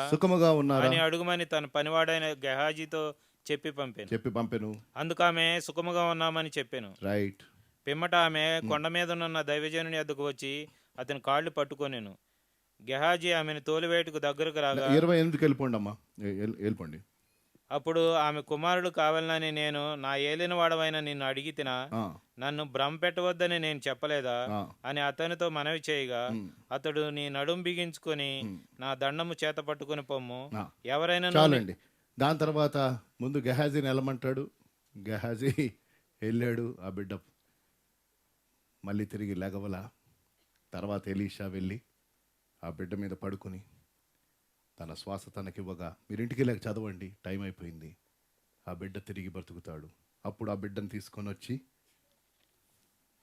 అని అడుగుమని తన పనివాడైన గెహాజీతో చెప్పి పంపాను. అందుకామె సుఖముగా ఉన్నామని చెప్పాను. రైట్. పిమ్మట ఆమె కొండ మీద ఉన్న దైవజనుని వద్దకు వచ్చి అతని కాళ్ళు పట్టుకొనెను. గెహాజీ ఆమెను తోలివేటుకు దగ్గరకు రాగా, 28కి వెళ్ళిపోండి అమ్మా, వెళ్ళిపోండి. అప్పుడు ఆమె కుమారుడు కావాలని నేను నా ఏలిన వాడవైన నిన్ను అడిగితినా, నన్ను భ్రమ పెట్టవద్దని నేను చెప్పలేదా అని అతనితో మనవి చేయగా, అతడు నీ నడుం బిగించుకొని నా దండము చేత పట్టుకుని పొమ్ము, ఎవరైనా. చాలండి. దాని తర్వాత ముందు గెహాజీని వెళ్ళమంటాడు. గెహాజీ వెళ్ళాడు. ఆ బిడ్డ మళ్ళీ తిరిగి లెగవల. తర్వాత ఎలీషా వెళ్ళి ఆ బిడ్డ మీద పడుకుని తన శ్వాస తనకివ్వగా, మీరు ఇంటికి వెళ్ళాక చదవండి, టైం అయిపోయింది. ఆ బిడ్డ తిరిగి బ్రతుకుతాడు. అప్పుడు ఆ బిడ్డను తీసుకొని వచ్చి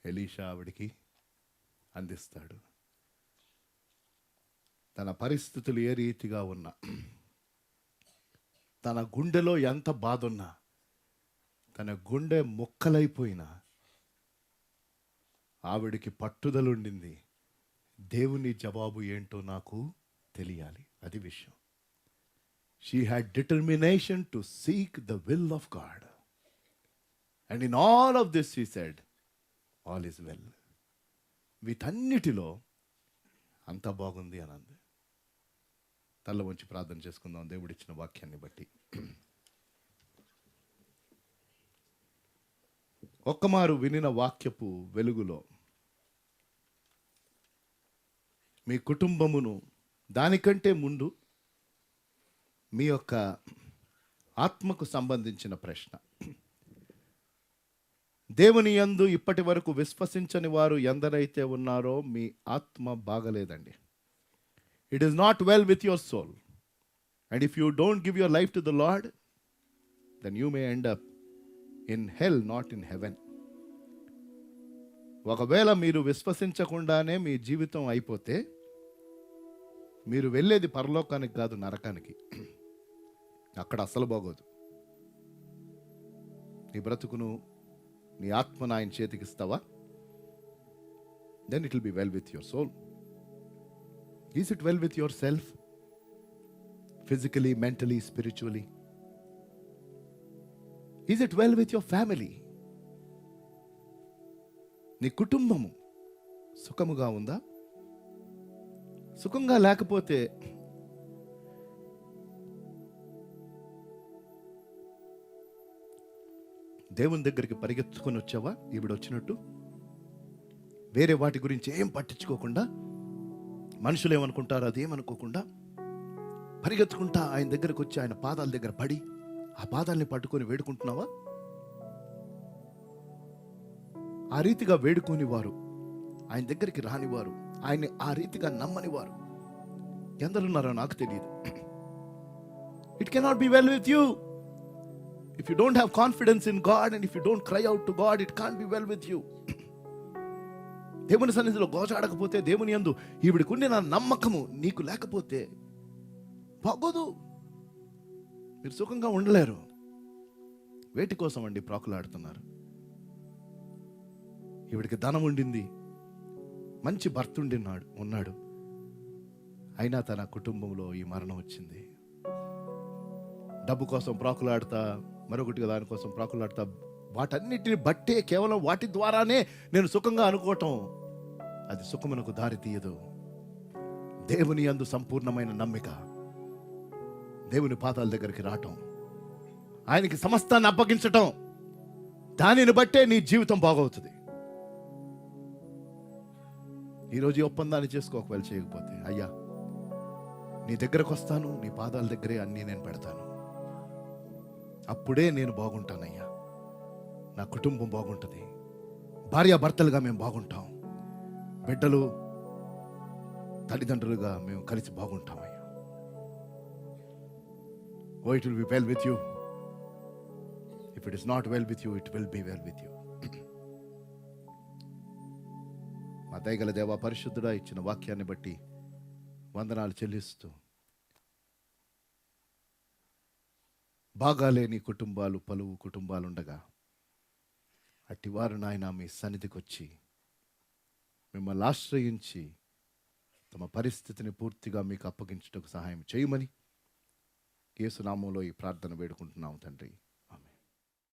ఎలీషా ఆవిడికి అందిస్తాడు. తన పరిస్థితులు ఏ రీతిగా ఉన్నా, తన గుండెలో ఎంత బాధ ఉన్నా, తన గుండె ముక్కలైపోయినా ఆవిడికి పట్టుదలుండింది, దేవుని జవాబు ఏంటో నాకు తెలియాలి. అది విషయం. She had determination to seek the will of God. And in all of this she said, all is well. వీటన్నిటిలో అంత బాగుంది అని అంది. తల్ల వంచి ప్రార్థన చేసుకుందాం దేవుడిచ్చిన వాక్యాన్ని బట్టి. ఒక్కమారు వినిన వాక్యపు వెలుగులో మీ కుటుంబమును, దానికంటే ముందు మీ యొక్క ఆత్మకు సంబంధించిన ప్రశ్న, దేవుని యందు ఇప్పటి వరకు విశ్వసించని వారు ఎందరైతే ఉన్నారో మీ ఆత్మ బాగలేదండి. It is not well with your soul. And if you don't give your life to the Lord, then you may end up in hell, not in heaven. ఒకవేళ మీరు విశ్వసించకుండానే మీ జీవితం అయిపోతే మీరు వెళ్ళేది పరలోకానికి కాదు, నరకానికి. అక్కడ అసలు బాగోదు. నీ బ్రతుకును, నీ ఆత్మను ఆయన చేతికి ఇస్తావా? Then it will be well with your soul. Is it well with your self? Physically, mentally, spiritually? Is it well with your family? నీ కుటుంబము సుఖముగా ఉందా? సుఖంగా లేకపోతే దేవుని దగ్గరికి పరిగెత్తుకొని వచ్చావా ఈవిడ వచ్చినట్టు? వేరే వాటి గురించి ఏం పట్టించుకోకుండా, మనుషులు ఏమనుకుంటారో అదేమనుకోకుండా పరిగెత్తుకుంటా ఆయన దగ్గరకు వచ్చి ఆయన పాదాల దగ్గర పడి ఆ పాదాలని పట్టుకొని వేడుకుంటున్నావా? ఆ రీతిగా వేడుకొని వారు, ఆయన దగ్గరికి రానివారు, ఆయన్ని ఆ రీతిగా నమ్మని వారు ఎందరున్నారో నాకు తెలియదు. It cannot be well with you. If you don't have confidence in God and if you don't cry out to God, it can't be well with you. దేవుని సన్నిధిలో గోచాడకపోతే, దేవుని యందు ఈవిడికి నా నమ్మకము నీకు లేకపోతే బాగోదు. మీరు సుఖంగా ఉండలేరు. వేటి కోసం అండి ప్రాకులాడుతున్నారు? ఈవిడికి ధనం ఉండింది, మంచి భర్త ఉన్నాడు, అయినా తన కుటుంబంలో ఈ మరణం వచ్చింది. డబ్బు కోసం ప్రాకులాడుతా, మరొకటి దానికోసం ప్రాకులాడుతా, వాటన్నిటిని బట్టే, కేవలం వాటి ద్వారానే నేను సుఖంగా అనుకోవటం, అది సుఖమునకు దారి తీయదు. దేవుని యందు సంపూర్ణమైన నమ్మిక, దేవుని పాదాల దగ్గరికి రావటం, ఆయనకి సమస్తాన్ని అప్పగించటం, దానిని బట్టే నీ జీవితం బాగవుతుంది. ఈరోజు ఈ ఒప్పందాన్ని చేసుకో. ఒకవేళ చేయకపోతే, అయ్యా నీ దగ్గరకు వస్తాను, నీ పాదాల దగ్గరే అన్నీ నేను పెడతాను, అప్పుడే నేను బాగుంటానయ్యా, నా కుటుంబం బాగుంటుంది, భార్యాభర్తలుగా మేము బాగుంటాం, బిడ్డలు తల్లిదండ్రులుగా మేము కలిసి బాగుంటామయ్యా. Oh it will be well with you. If it is not well with you, it will be well with you. మా దయగల దేవా, పరిశుద్ధుడా, ఇచ్చిన వాక్యాన్ని బట్టి వందనాలు చెల్లిస్తూ, బాగాలేని కుటుంబాలు, పలువు కుటుంబాలు ఉండగా అట్టివారు నాయన మీ సన్నిధికి వచ్చి మిమ్మల్ని ఆశ్రయించి తమ పరిస్థితిని పూర్తిగా మీకు అప్పగించుటకు సహాయం చేయమని యేసు నామములో ఈ ప్రార్థన వేడుకుంటున్నాము తండ్రి.